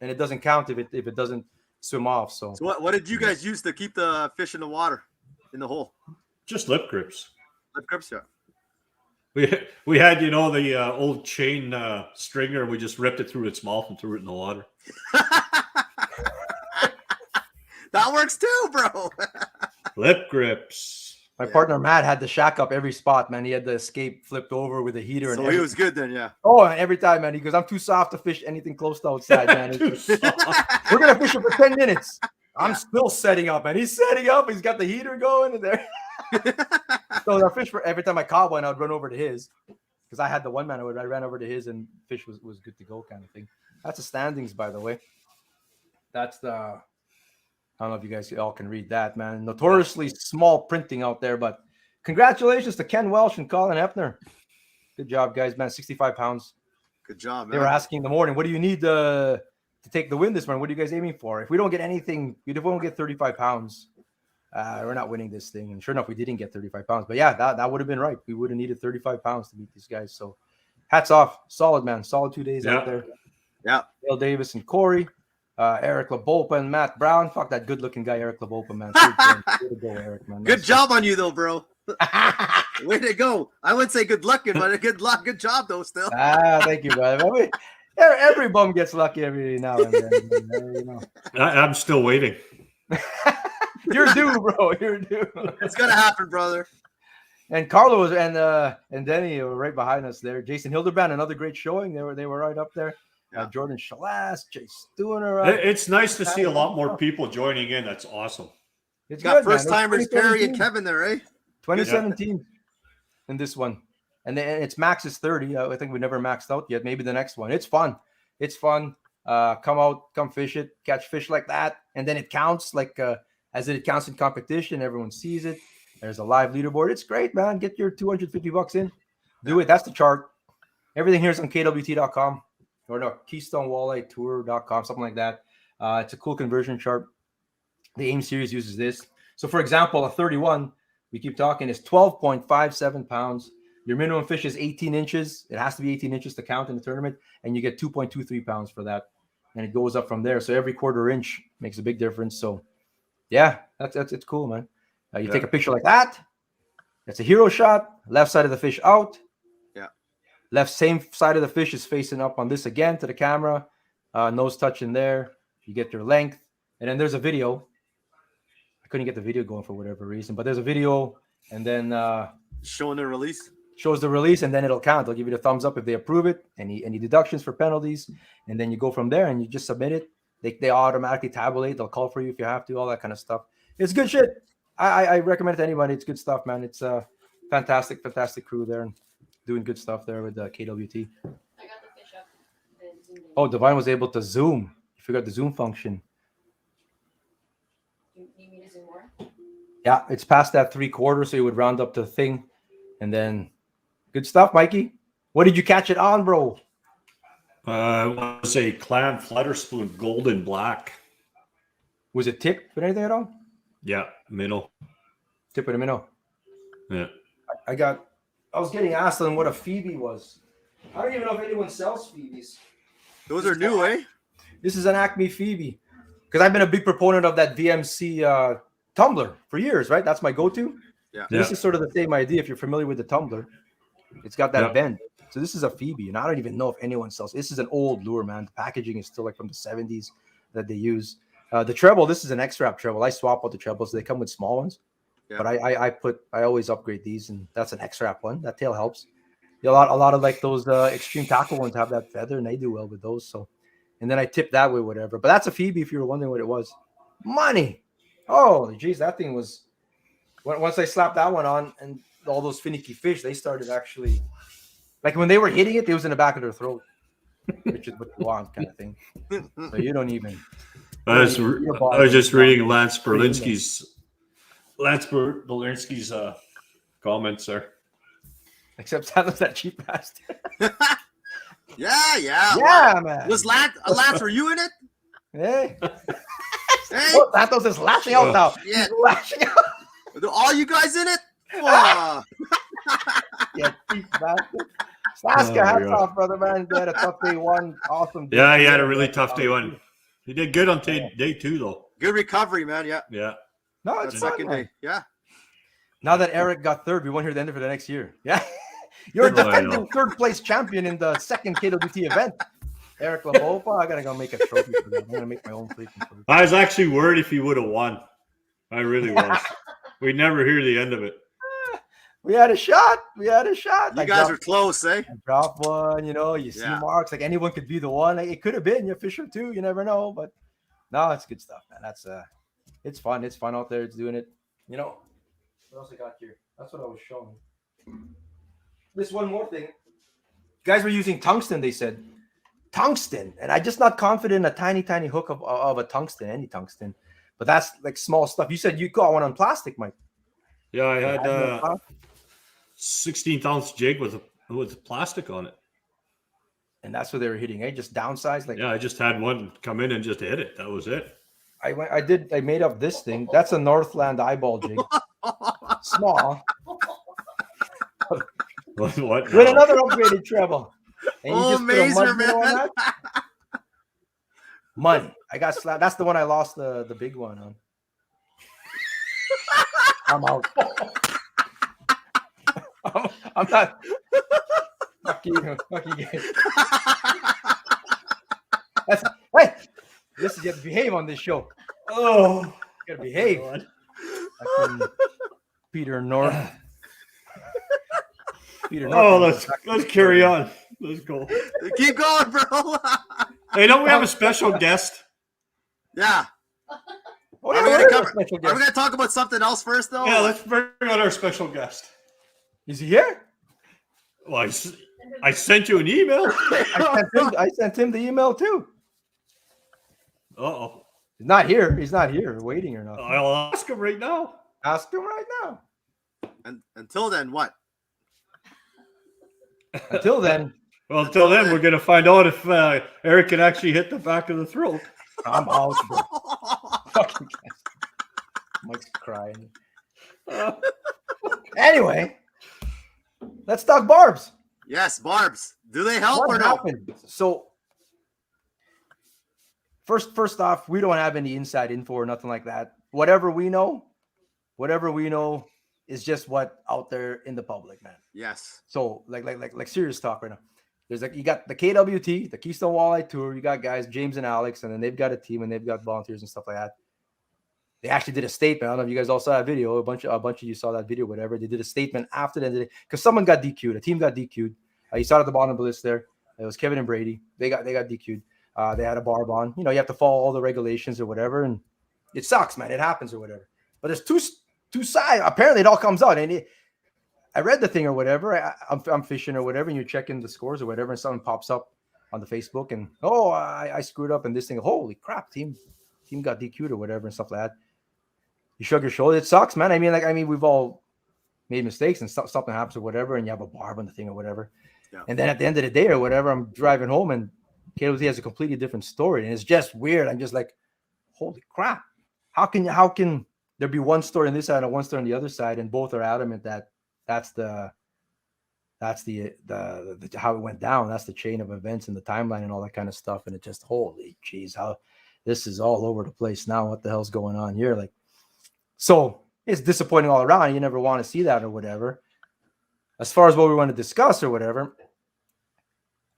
and it doesn't count if it doesn't swim off. So So what did you guys use to keep the fish in the water, in the hole? Just lip grips. Lip grips, yeah. We had, the old chain stringer, and we just ripped it through its mouth and threw it in the water. That works too, bro. Lip grips. my partner Matt had the shack up every spot, man. He had the escape flipped over with a heater and So he everything. was good then, yeah. Oh, and every time, man, he goes, "I'm too soft to fish anything close to outside, man. Too soft. We're gonna fish it for 10 minutes. I'm still setting up, and he's setting up. He's got the heater going in there. So our fish, every time I caught one, I'd run over to his because I had the one man. I ran over to his, and fish was good to go, kind of thing. That's the standings, by the way. That's the. I don't know if you guys all can read that, man. Notoriously small printing out there, but congratulations to Ken Welsh and Colin Hefner. Good job, guys, man. 65 pounds. Good job, They man. were asking in the morning, what do you need to take the win this morning? What are you guys aiming for? If we don't get anything, if we don't get 35 pounds, we're not winning this thing. And sure enough, we didn't get 35 pounds. But yeah, that would have been right. We would have needed 35 pounds to beat these guys. So hats off. Solid, man. Solid 2 days out there. Yeah. Dale Davis and Corey. Eric LaBolpa and Matt Brown. Fuck that good-looking guy, Eric LaBolpa, man. Way to go, Eric, man. Good job on you, though, bro. Way to go. I wouldn't say good luck, but good luck. Good job, though, still. Thank you, brother. I mean, every bum gets lucky every now and then. I'm still waiting. You're due, bro. You're due. It's going to happen, brother. And Carlos and Denny were right behind us there. Jason Hildebrand, another great showing. They were right up there. Yeah. Jordan Shalas, Jay Stuner. It's nice to see a lot more people joining in. That's awesome. It's Got good, man. first timers, It was Terry and 2017. Kevin there, eh? 2017 in this one. And then it's max is 30. I think we never maxed out yet. Maybe the next one. It's fun. It's fun. Come out, come fish it, catch fish like that. And then it counts like as it counts in competition. Everyone sees it. There's a live leaderboard. It's great, man. Get your $250 in. Do it. That's the chart. Everything here is on kwt.com or no, KeystoneWalleyetour.com, something like that. It's a cool conversion chart. The AIM series uses this. So, for example, a 31, we keep talking, is 12.57 pounds. Your minimum fish is 18 inches. It has to be 18 inches to count in the tournament, and you get 2.23 pounds for that. And it goes up from there. So every quarter inch makes a big difference. So, yeah, that's it's cool, man. You take a picture like that. That's a hero shot. Left side of the fish out. Yeah. Left same side of the fish is facing up on this again to the camera. Nose touching there. You get your length. And then there's a video. I couldn't get the video going for whatever reason, but there's a video, and then Showing the release. shows the release, and then it'll count. They'll give you the thumbs up if they approve it. Any deductions for penalties, and then you go from there and you just submit it. They automatically tabulate. They'll call for you if you have to. All that kind of stuff. It's good shit. I recommend it to anybody. It's good stuff, man. It's a fantastic crew there and doing good stuff there with KWT. I got the fish up. and zoomed in. Oh, Divine was able to zoom. You forgot the zoom function. You need me to zoom more? Yeah, it's past that 3/4, so you would round up to the thing, and then good stuff, Mikey. What did you catch it on, bro? It was a clam flutter spoon, golden black. Was it tipped with anything at all? Yeah, minnow. Tip with a minnow. Yeah. I was getting asked on what a Phoebe was. I don't even know if anyone sells Phoebes. Those are new, eh? This is an Acme Phoebe. Because I've been a big proponent of that VMC tumbler for years, right? That's my go-to. Yeah. This is sort of the same idea if you're familiar with the tumbler. It's got that Yeah. bend. So this is a Phoebe, and I don't even know if anyone sells. This is an old lure, man. The packaging is still like from the 70s that they use. The treble, this is an X-Wrap treble. I swap out the trebles. So they come with small ones. Yeah. But I always upgrade these, and that's an X-Wrap one. That tail helps. A lot of like those extreme tackle ones have that feather, and they do well with those. So, and then I tip that way, whatever. But that's a Phoebe if you were wondering what it was. Money. Oh, geez, that thing was. Once I slapped that one on, and all those finicky fish, they started actually Like when they were hitting it was in the back of their throat, which is what you want, kind of thing. So you don't even. I was just reading Lance Berlinski's comments there. Except Sadler's that cheap bastard. Yeah. Yeah, man. Was Lance, were you in it? Hey. Hey. Oh, Santos is lashing out now. Yeah. He's lashing out. Are all you guys in it? Oh. Yeah, cheap bastard. Saska, hats off, brother, man. He had a tough day one. Awesome. Yeah, he had a really tough day one. He did good on day 2, though. Good recovery, man. Yeah. Yeah. No, it's fun, second man. day. Yeah. Now that Eric got third, we won't hear the end of it the next year. Yeah. You're a defending third place champion in the second KWT event. Eric Labopa, I gotta go make a trophy for that. I'm gonna make my own freaking trophy. I was actually worried if he would have won. I really was. We never hear the end of it. We had a shot. You guys are close, eh? Drop one, you see marks. Like anyone could be the one. Like, it could have been. You're Fisher too. You never know. But no, it's good stuff, man. That's it's fun. It's fun out there. It's doing it. What else I got here? That's what I was showing. This one more thing. Guys were using tungsten, they said. Tungsten. And I'm just not confident in a tiny, tiny hook of a tungsten, any tungsten. But that's like small stuff. You said you got one on plastic, Mike. Yeah, I had 16th ounce jig with plastic on it. And that's what they were hitting, eh? Just downsized. Like, yeah, I just had one come in and just hit it. That was it. I made up this thing. That's a Northland eyeball jig. Small. What? With another upgraded treble. And you just Mazer, man. Money. I got slapped. That's the one I lost the big one on. I'm out. I'm not. Fuck you. Hey, you have to behave on this show. Oh, you gotta behave. Peter North. Let's carry on. Let's go. Keep going, bro. Hey, don't we have a special guest? Yeah. Are we going to talk about something else first, though? Yeah, let's bring on our special guest. Is he here? Well, I sent you an email. I sent him the email, too. Uh-oh. He's not here. We're waiting or nothing. I'll ask him right now. Ask him right now. And until then, what? Until then. Well, until then, we're going to find out if Eric can actually hit the back of the throat. I'm out, bro. Fucking Mike's crying. Anyway, let's talk barbs. Yes, barbs. Do they help or no? So, first off, we don't have any inside info or nothing like that. Whatever we know is just what out there in the public, man. Yes. So, like serious talk right now. There's you got the KWT, the Keystone Walleye Tour. You got guys, James and Alex, and then they've got a team and they've got volunteers and stuff like that. They actually did a statement. I don't know if you guys all saw that video. A bunch of you saw that video, whatever. They did a statement after the end of the day because someone got DQ'd. A team got DQ'd. You saw it at the bottom of the list there. It was Kevin and Brady. They got DQ'd. They had a barb on. You have to follow all the regulations or whatever, and it sucks, man. It happens or whatever. But there's two sides. Apparently, it all comes out. And I read the thing or whatever. I'm fishing or whatever, and you're checking the scores or whatever, and something pops up on the Facebook, and I screwed up and this thing. Holy crap, team got DQ'd or whatever and stuff like that. You shrug your shoulder. It sucks, man. I mean, we've all made mistakes and something happens or whatever, and you have a barb on the thing or whatever. Yeah. And then at the end of the day or whatever, I'm driving home and KWT has a completely different story, and it's just weird. I'm just like, holy crap! How can there be one story on this side and one story on the other side, and both are adamant that that's the how it went down. That's the chain of events and the timeline and all that kind of stuff. And it just, holy geez, how this is all over the place now. What the hell's going on here? Like, so it's disappointing all around. You never want to see that or whatever. As far as what we want to discuss or whatever,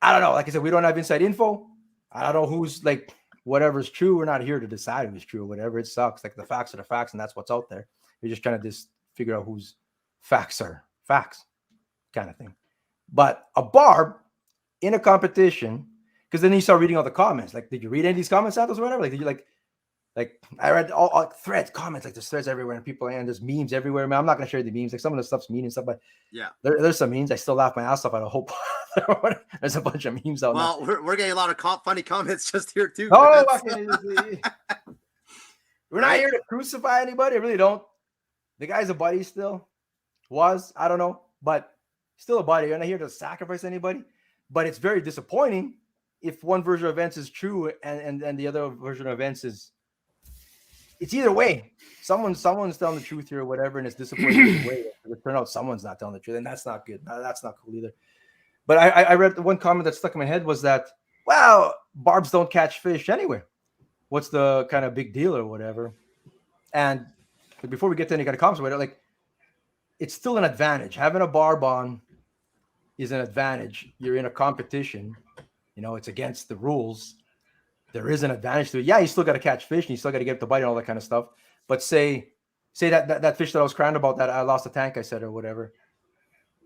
I don't know. Like I said, we don't have inside info. I don't know who's like whatever's true. We're not here to decide who's true or whatever. It sucks. Like the facts are the facts, and that's what's out there. You're just trying to figure out whose facts are facts, kind of thing. But a barb in a competition, because then you start reading all the comments. Like, did you read any of these comments, Santos, or whatever? Like, did you like? Like I read all threads, comments, like there's threads everywhere, and people and there's memes everywhere. Man, I'm not gonna share the memes. Like some of the stuff's mean and stuff, but Yeah. there's some memes. I still laugh my ass off at a whole. There's a bunch of memes out Well, we're getting a lot of funny comments just here too. now. man. We're not here to crucify anybody. I really don't. The guy's a buddy still. I don't know, but still a buddy. We're not here to sacrifice anybody. But it's very disappointing if one version of events is true and the other version of events is. It's either way. Someone's telling the truth here or whatever, and it's disappointing either way. It turns out someone's not telling the truth, and that's not good. That's not cool either. But I read the one comment that stuck in my head was that, wow, barbs don't catch fish anywhere. What's the kind of big deal or whatever? And before we get to any kind of comments, whatever, like it's still an advantage. Having a barb on is an advantage. You're in a competition. You know, it's against the rules. There is an advantage to it. Yeah, you still got to catch fish and you still got to get the bite and all that kind of stuff. But say that fish that I was crying about that I lost a tank, I said, or whatever.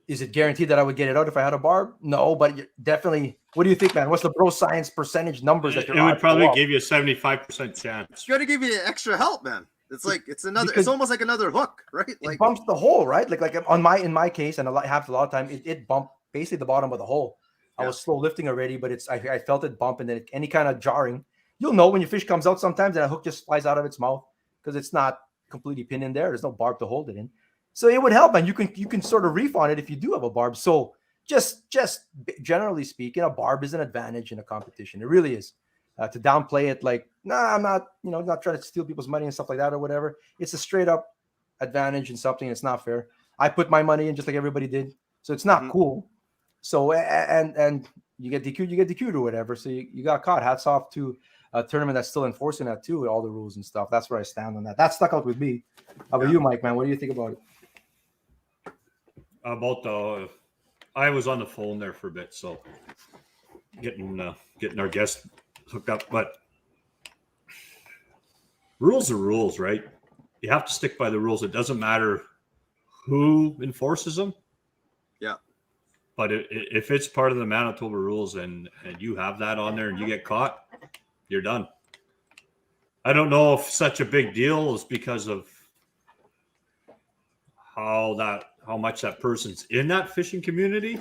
Is it guaranteed that I would get it out if I had a barb? No, but definitely. What do you think, man? What's the bro science percentage numbers that you're It would probably give you a 75% chance. It's going to give you extra help, man. It's like it's Because almost like another hook, right? Like it bumps the hole, right? Like in my case, and happens a lot of time, it bumped basically the bottom of the hole. I was slow lifting already, but I felt it bump, and then any kind of jarring. You'll know when your fish comes out sometimes, and a hook just flies out of its mouth because it's not completely pinned in there. There's no barb to hold it in. So it would help, and you can sort of reef on it if you do have a barb. So just generally speaking, a barb is an advantage in a competition. It really is. To downplay it, like, nah, I'm not, not trying to steal people's money and stuff like that or whatever. It's a straight up advantage in something. It's not fair. I put my money in just like everybody did, so it's not cool. So and you get DQ'd or whatever. So you got caught. Hats off to a tournament that's still enforcing that too, with all the rules and stuff. That's where I stand on that. That stuck out with me. How about you, Mike? Man, what do you think about it? I was on the phone there for a bit, so getting our guest hooked up. But rules are rules, right? You have to stick by the rules. It doesn't matter who enforces them. Yeah. But if it's part of the Manitoba rules and you have that on there and you get caught, you're done. I don't know if such a big deal is because of how much that person's in that fishing community.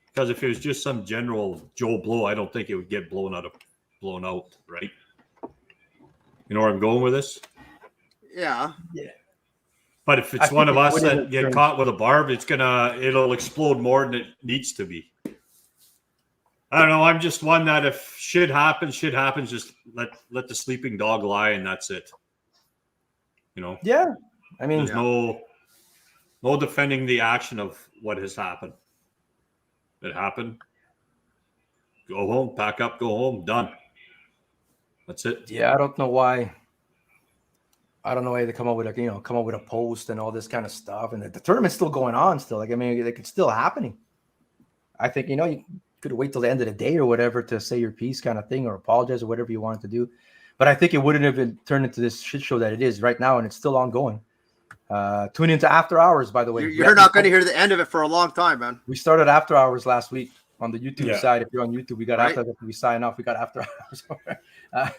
Because if it was just some general Joe Blow, I don't think it would get blown out, right? You know where I'm going with this? Yeah. But if it's one of us that get caught with a barb, it'll explode more than it needs to be. I don't know. I'm just one that if shit happens, just let the sleeping dog lie, and that's it. Yeah. I mean, there's no defending the action of what has happened. It happened. Go home, pack up, go home, done. That's it. Yeah, I don't know why they come up with a post and all this kind of stuff, and the tournament's still going on still. Like, I mean, it's still happening. I think you could wait till the end of the day or whatever to say your piece, kind of thing, or apologize or whatever you wanted to do. But I think it wouldn't have been turned into this shit show that it is right now, and it's still ongoing. Tune into After Hours, by the way. You're not going to hear the end of it for a long time, man. We started After Hours last week on the YouTube side. If you're on YouTube, we got after that. We sign off. We got After Hours.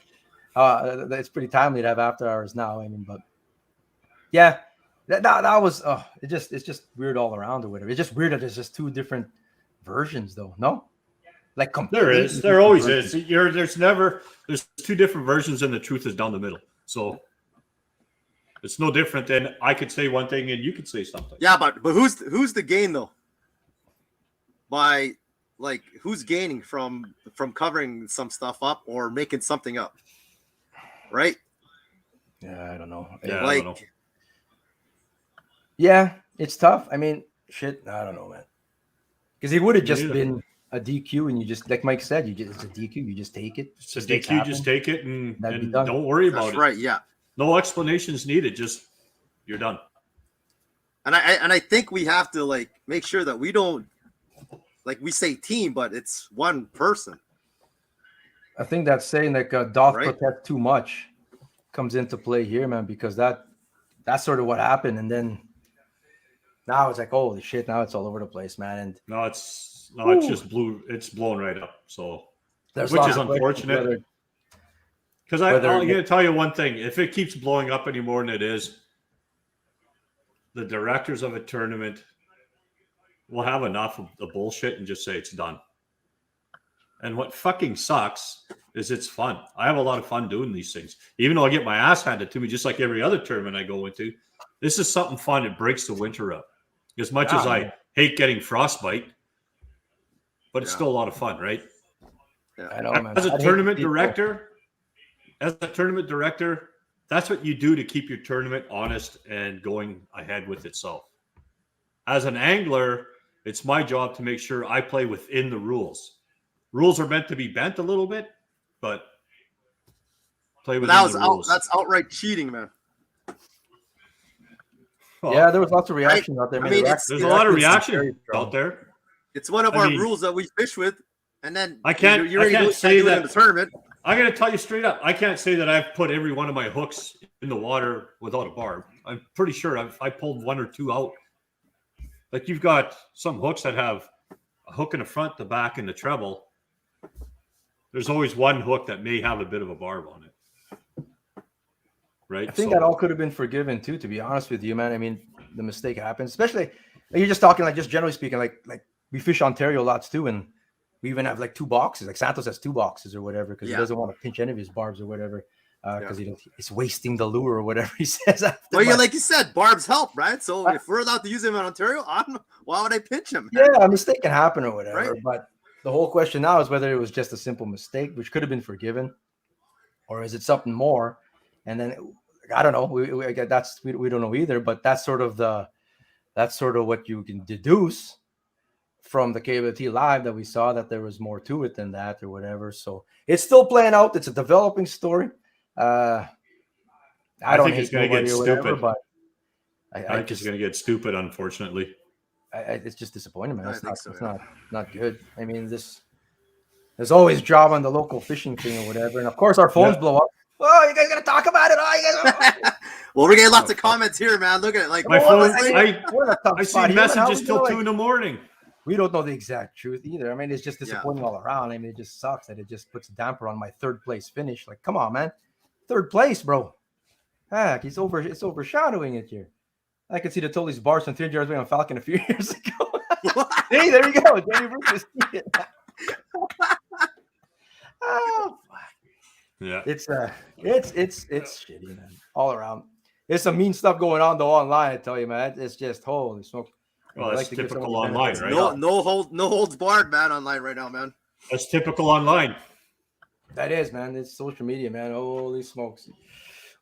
It's pretty timely to have After Hours now. I mean, but yeah, that was it's just weird all around or whatever. It's just weird that there's just two different versions, though. No, like there always is. There's two different versions, and the truth is down the middle. So. It's no different than I could say one thing and you could say something. Yeah, but who's the gain though? By who's gaining from covering some stuff up or making something up? Right? Yeah, I don't know. Yeah, I don't know. Yeah, it's tough. I mean, shit, I don't know, man. Because it would have just been a DQ, and you just, like Mike said, it's a DQ. You just take it. It's a DQ. Just take it and don't worry about it. That's right. Yeah. No explanations needed. Just you're done. And I think we have to make sure that we don't we say team, but it's one person. I think that saying doth protect too much comes into play here, man, because that's sort of what happened, and then now it's like, holy shit, now it's all over the place, man. And it's just it's blown right up. So which is unfortunate. Because I'm going to tell you one thing. If it keeps blowing up any more than it is, the directors of a tournament will have enough of the bullshit and just say it's done. And what fucking sucks is it's fun. I have a lot of fun doing these things. Even though I get my ass handed to me, just like every other tournament I go into, this is something fun. It breaks the winter up. As much as I hate getting frostbite, but it's still a lot of fun, right? Yeah. I know, man. As a tournament director, that's what you do to keep your tournament honest and going ahead with itself. As an angler, it's my job to make sure I play within the rules. Rules are meant to be bent a little bit, but play within the rules. That's outright cheating, man. Well, yeah, there was lots of reaction out there. I mean, there's a lot of reaction out there. It's one of our rules that we fish with, and then I can't say that in the tournament. I'm going to tell you straight up. I can't say that I've put every one of my hooks in the water without a barb. I'm pretty sure I pulled one or two out. Like you've got some hooks that have a hook in the front, the back, and the treble. There's always one hook that may have a bit of a barb on it. Right? I think that all could have been forgiven too, to be honest with you, man. I mean, the mistake happens, especially you're just talking like just generally speaking, like we fish Ontario lots too, and we even have like 2 boxes. Like Santos has 2 boxes or whatever because he doesn't want to pinch any of his barbs or whatever because he's wasting the lure or whatever he says. Well, like you said, barbs help, right? So if we're allowed to use them in Ontario, why would I pinch him? Yeah, a mistake can happen or whatever. Right? But the whole question now is whether it was just a simple mistake, which could have been forgiven, or is it something more? And then I don't know. We don't know either. But that's sort of what you can deduce from the KBT live that we saw, that there was more to it than that or whatever. So it's still playing out. It's a developing story. I don't think it's going to get stupid. But I think it's going to get stupid, unfortunately. It's just disappointing, man. It's so, not good. I mean, there's always drama on the local fishing thing or whatever, and of course our phones blow up. Oh, you guys gotta talk about it. Oh, you guys. Well, we're getting lots of comments here, man. Look at it. Like my phone, I see messages till 2 a.m. We don't know the exact truth either. I mean, it's just disappointing all around. I mean, it just sucks that it just puts a damper on my 3rd place finish. Like, come on, man, 3rd place, bro. Heck, it's overshadowing it here. I could see the Tully's bars from 300 yards away on Falcon a few years ago. Hey, there you go. Danny Bruce. Oh, fuck. Yeah. It's shitty, man. All around. There's some mean stuff going on though online, I tell you, man. It's just holy smoke. Well, that's typical online, right? No holds barred, man, online right now, man. That's typical online. That is, man. It's social media, man. Holy smokes.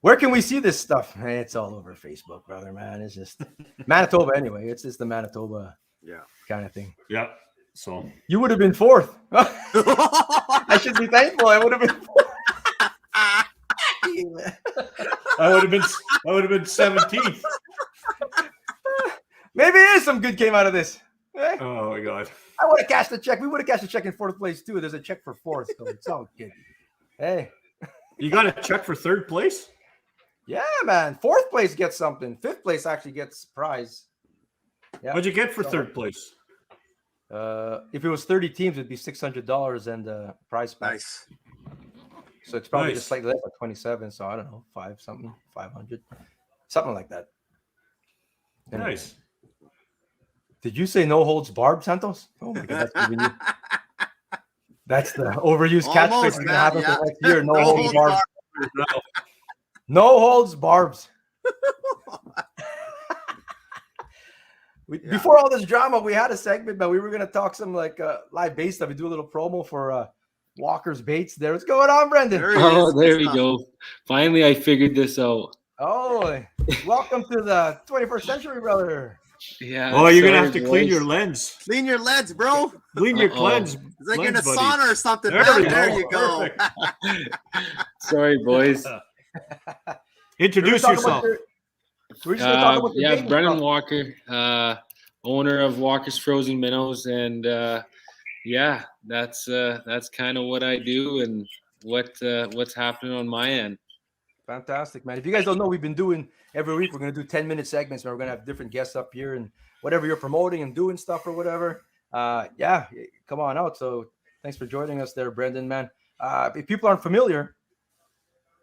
Where can we see this stuff? Hey, it's all over Facebook, brother, man. It's just Manitoba anyway. It's just the Manitoba kind of thing. Yeah. So you would have been 4th. I should be thankful. I would have been 4th. I would have been 17th. Maybe it is some good came out of this. Oh my god. I would have cashed the check. We would have cashed the check in 4th place too. There's a check for 4th, so it's all good. Hey. You got a check for 3rd place? Yeah, man. 4th place gets something. 5th place actually gets prize. Yeah. What'd you get for 3rd place? If it was 30 teams, it'd be $600 and prize pack. Nice. So it's probably just slightly less, like 27. So I don't know, 500, something like that. Anyway. Nice. Did you say no holds barred, Santos? Oh my god, that's the overused catchphrase that's gonna happen for next year. No holds barred. No holds barbs. Before all this drama, we had a segment, but we were gonna talk some like live bait stuff. We do a little promo for Walker's Baits. There, what's going on, Brendan? There we go. Finally, I figured this out. Oh, welcome to the 21st century, brother. Yeah. Oh, you're gonna have to clean your lens. Clean your lens, bro. Clean your cleanse. It's like you're in a sauna or something. There you go. Sorry, boys. Introduce yourself. Brendan Walker, owner of Walker's Frozen Minnows, and that's kind of what I do and what's happening on my end. Fantastic, man. If you guys don't know, we've been doing every week. We're going to do 10-minute segments where we're going to have different guests up here and whatever you're promoting and doing stuff or whatever. Come on out. So thanks for joining us there, Brendan, man. If people aren't familiar,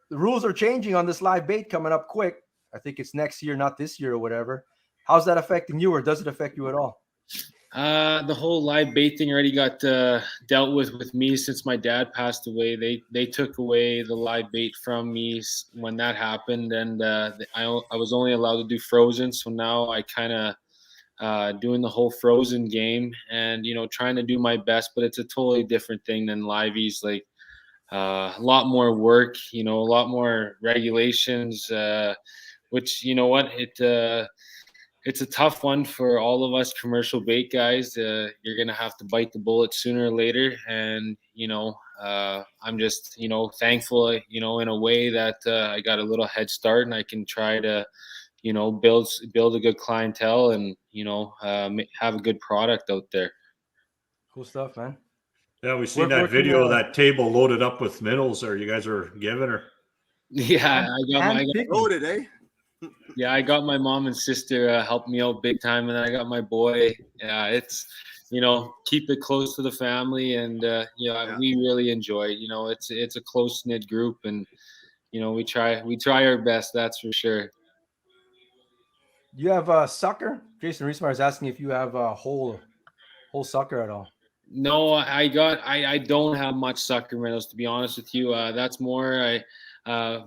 the rules are changing on this live bait coming up quick. I think it's next year, not this year or whatever. How's that affecting you, or does it affect you at all? The whole live bait thing already got dealt with me since my dad passed away. They took away the live bait from me when that happened, and I was only allowed to do frozen. So now I kind of doing the whole frozen game, and trying to do my best, but it's a totally different thing than liveys. Like a lot more work, a lot more regulations. Which what it's a tough one for all of us commercial bait guys. You're gonna have to bite the bullet sooner or later, and I'm just thankful in a way that I got a little head start, and I can try to build a good clientele and have a good product out there. Cool stuff, man. Yeah, we seen that video of that table loaded up with minnows, or you guys are giving her. Yeah, loaded, eh? Yeah, I got my mom and sister helped me out big time, and then I got my boy. Yeah, it's keep it close to the family, and we really enjoy it. It's a close knit group, and we try our best. That's for sure. You have a sucker? Jason Reesmeyer is asking if you have a whole sucker at all. No, I don't have much sucker minnows, to be honest with you. That's more I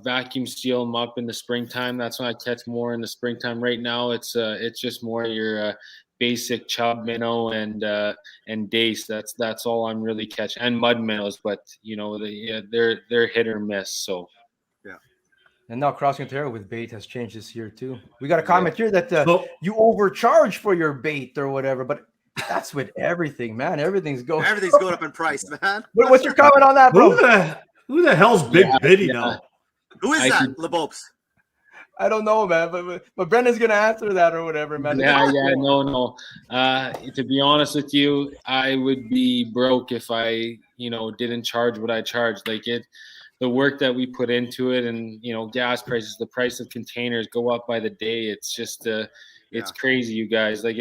vacuum seal them up in the springtime. That's when I catch more in the springtime. Right now, it's just more your basic chub minnow and dace. That's all I'm really catching, and mud minnows. But they're hit or miss. So. And now crossing Ontario with bait has changed this year too. We got a comment here that you overcharge for your bait or whatever, but that's with everything, man. Everything's going up in price, man. What's your comment on that, bro? Who the hell's Big Biddy now? Who is that, LeBopes? I don't know, man, but Brendan's gonna answer that or whatever, man. No. To be honest with you, I would be broke if I didn't charge what I charged. Like the work that we put into it, and gas prices, the price of containers go up by the day. It's just it's crazy, you guys. Like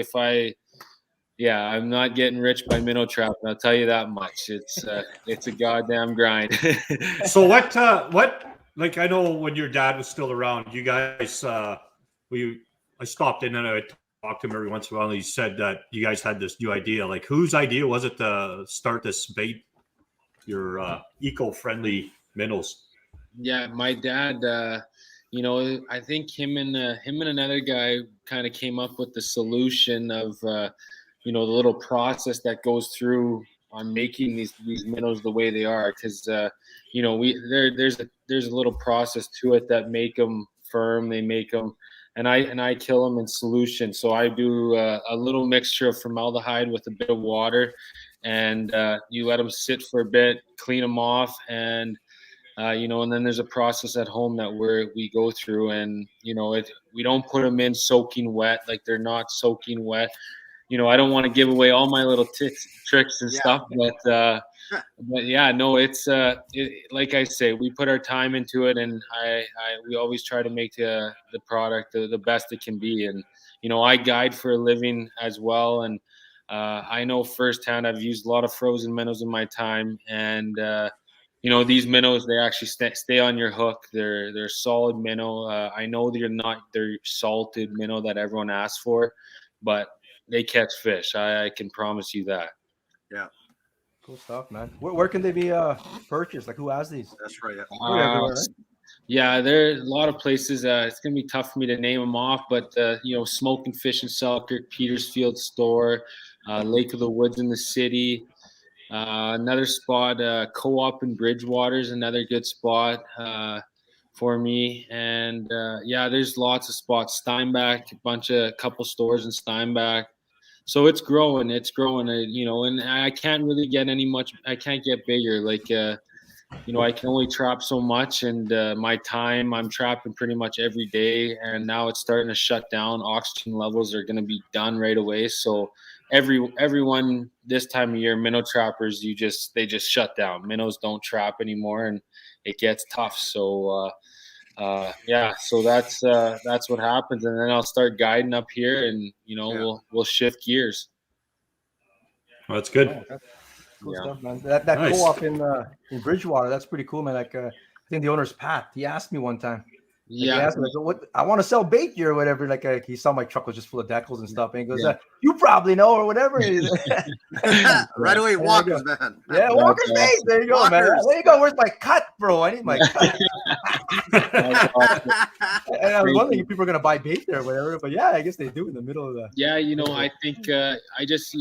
I'm not getting rich by minnow trapping, I'll tell you that much. It's a goddamn grind. So what like, I know when your dad was still around, you guys I stopped in and I talked to him every once in a while, and he said that you guys had this new idea. Like, whose idea was it to start this bait, your eco-friendly minnows? Yeah, my dad, I think him and another guy kind of came up with the solution of, the little process that goes through on making these minnows the way they are. Because, there's a little process to it that make them firm. They make them, and I kill them in solution. So I do a little mixture of formaldehyde with a bit of water, and you let them sit for a bit, clean them off, and and then there's a process at home that we go through, and we don't put them in soaking wet. Like, they're not soaking wet. I don't want to give away all my little tricks and stuff, but yeah, no, it's like I say, we put our time into it, and we always try to make the product the best it can be. And I guide for a living as well, and I know firsthand. I've used a lot of frozen minnows in my time, and these minnows, they actually stay on your hook. They're solid minnow. I know they're salted minnow that everyone asks for, but they catch fish. I can promise you that. Yeah. Cool stuff, man. Where can they be purchased? Like, who has these? That's right. Yeah, there are a lot of places. It's gonna be tough for me to name them off, but Smoking Fish in Selkirk, Petersfield store, Lake of the Woods in the city. Another spot, Co-op in Bridgewater is another good spot for me. And there's lots of spots. Steinbach, a couple stores in Steinbach. So it's growing, and I can't really get I can't get bigger. Like, I can only trap so much, and my time, I'm trapping pretty much every day, and now it's starting to shut down. Oxygen levels are going to be done right away. So everyone this time of year, minnow trappers, they just shut down. Minnows don't trap anymore, and it gets tough. So so that's what happens, and then I'll start guiding up here, and we'll shift gears. Well, that's good. Oh, cool stuff, man. That nice. Co-op in Bridgewater, that's pretty cool, man. Like I think the owner's Pat. He asked me one time. Like, he Yeah, asked me, like, what I want to sell bait here or whatever. Like he saw my truck was just full of decals and stuff, and he goes, Yeah. "You probably know or whatever." Right away, Walker's, man. Yeah, Walker's bait. There you go, man. Walker's. There you go. Where's my cut, bro? I need my cut. That's awesome. And I was wondering if people are gonna buy bait there or whatever, but yeah, I guess they do in the middle of the. Yeah, I think I just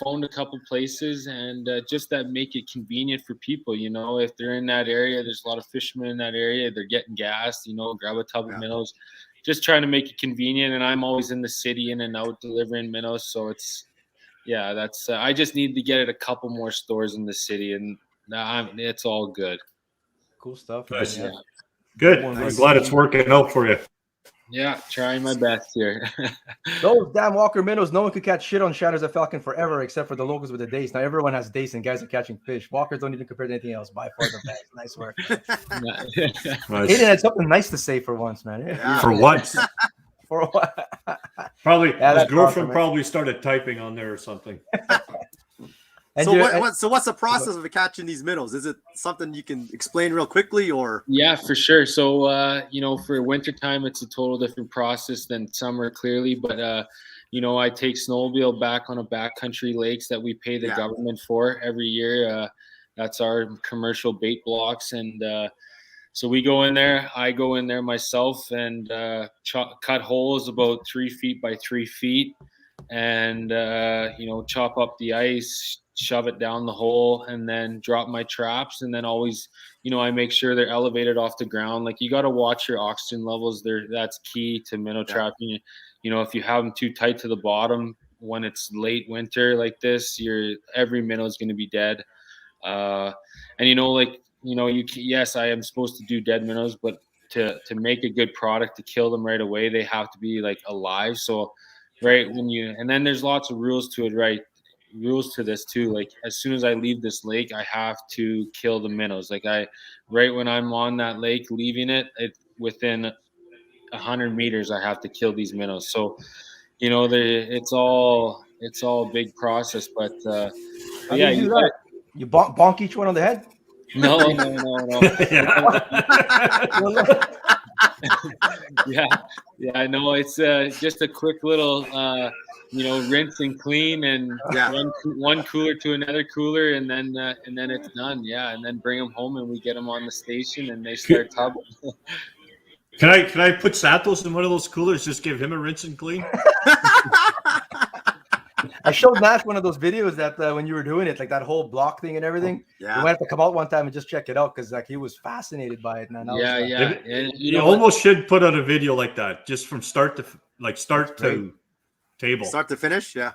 phoned a couple places and just that make it convenient for people. If they're in that area, there's a lot of fishermen in that area. They're getting gas. Grab a tub of minnows. Just trying to make it convenient. And I'm always in the city, in and out, delivering minnows. So that's I just need to get it a couple more stores in the city, and it's all good. Cool stuff. Nice. Yeah. Good. I'm glad it's working out for you. Yeah, trying my best here. Those damn Walker minnows, no one could catch shit on Shadows of Falcon forever except for the locals with the dace. Now everyone has dace and guys are catching fish. Walkers don't even compare to anything else. By far the best. Nice work. Nice. Aiden had something nice to say for once, man. Yeah. For once. For what? Probably Yeah, his that's girlfriend awesome, probably started typing on there or something. So what's the process of catching these minnows? Is it something you can explain real quickly, or? Yeah, for sure. So, for wintertime, it's a total different process than summer, clearly. But, I take snowmobile back on a backcountry lakes that we pay the government for every year. That's our commercial bait blocks. And so we go in there. I go in there myself and cut holes about 3 feet by 3 feet and, chop up the ice, shove it down the hole, and then drop my traps. And then always, I make sure they're elevated off the ground. Like, you got to watch your oxygen levels there. That's key to minnow trapping. If you have them too tight to the bottom when it's late winter like this, every minnow is going to be dead. Yes, I am supposed to do dead minnows, but to make a good product, to kill them right away, they have to be like alive. So right and then there's lots of rules to it, right? Rules to this too. Like, as soon as I leave this lake, I have to kill the minnows. Like, right when I'm on that lake leaving it, within 100 meters, I have to kill these minnows. So it's all a big process, but yeah, you bonk each one on the head. No. Yeah, I know. It's just a quick little rinse and clean, and one cooler to another cooler, and then it's done. Yeah, and then bring them home, and we get them on the station, and they start tubbing. Can I put Santos in one of those coolers? Just give him a rinse and clean. I showed Nash one of those videos that when you were doing it, like that whole block thing and everything. Yeah, we might have to come out one time and just check it out because like he was fascinated by it. And And you almost should put out a video like that, just from start to table, start to finish. Yeah.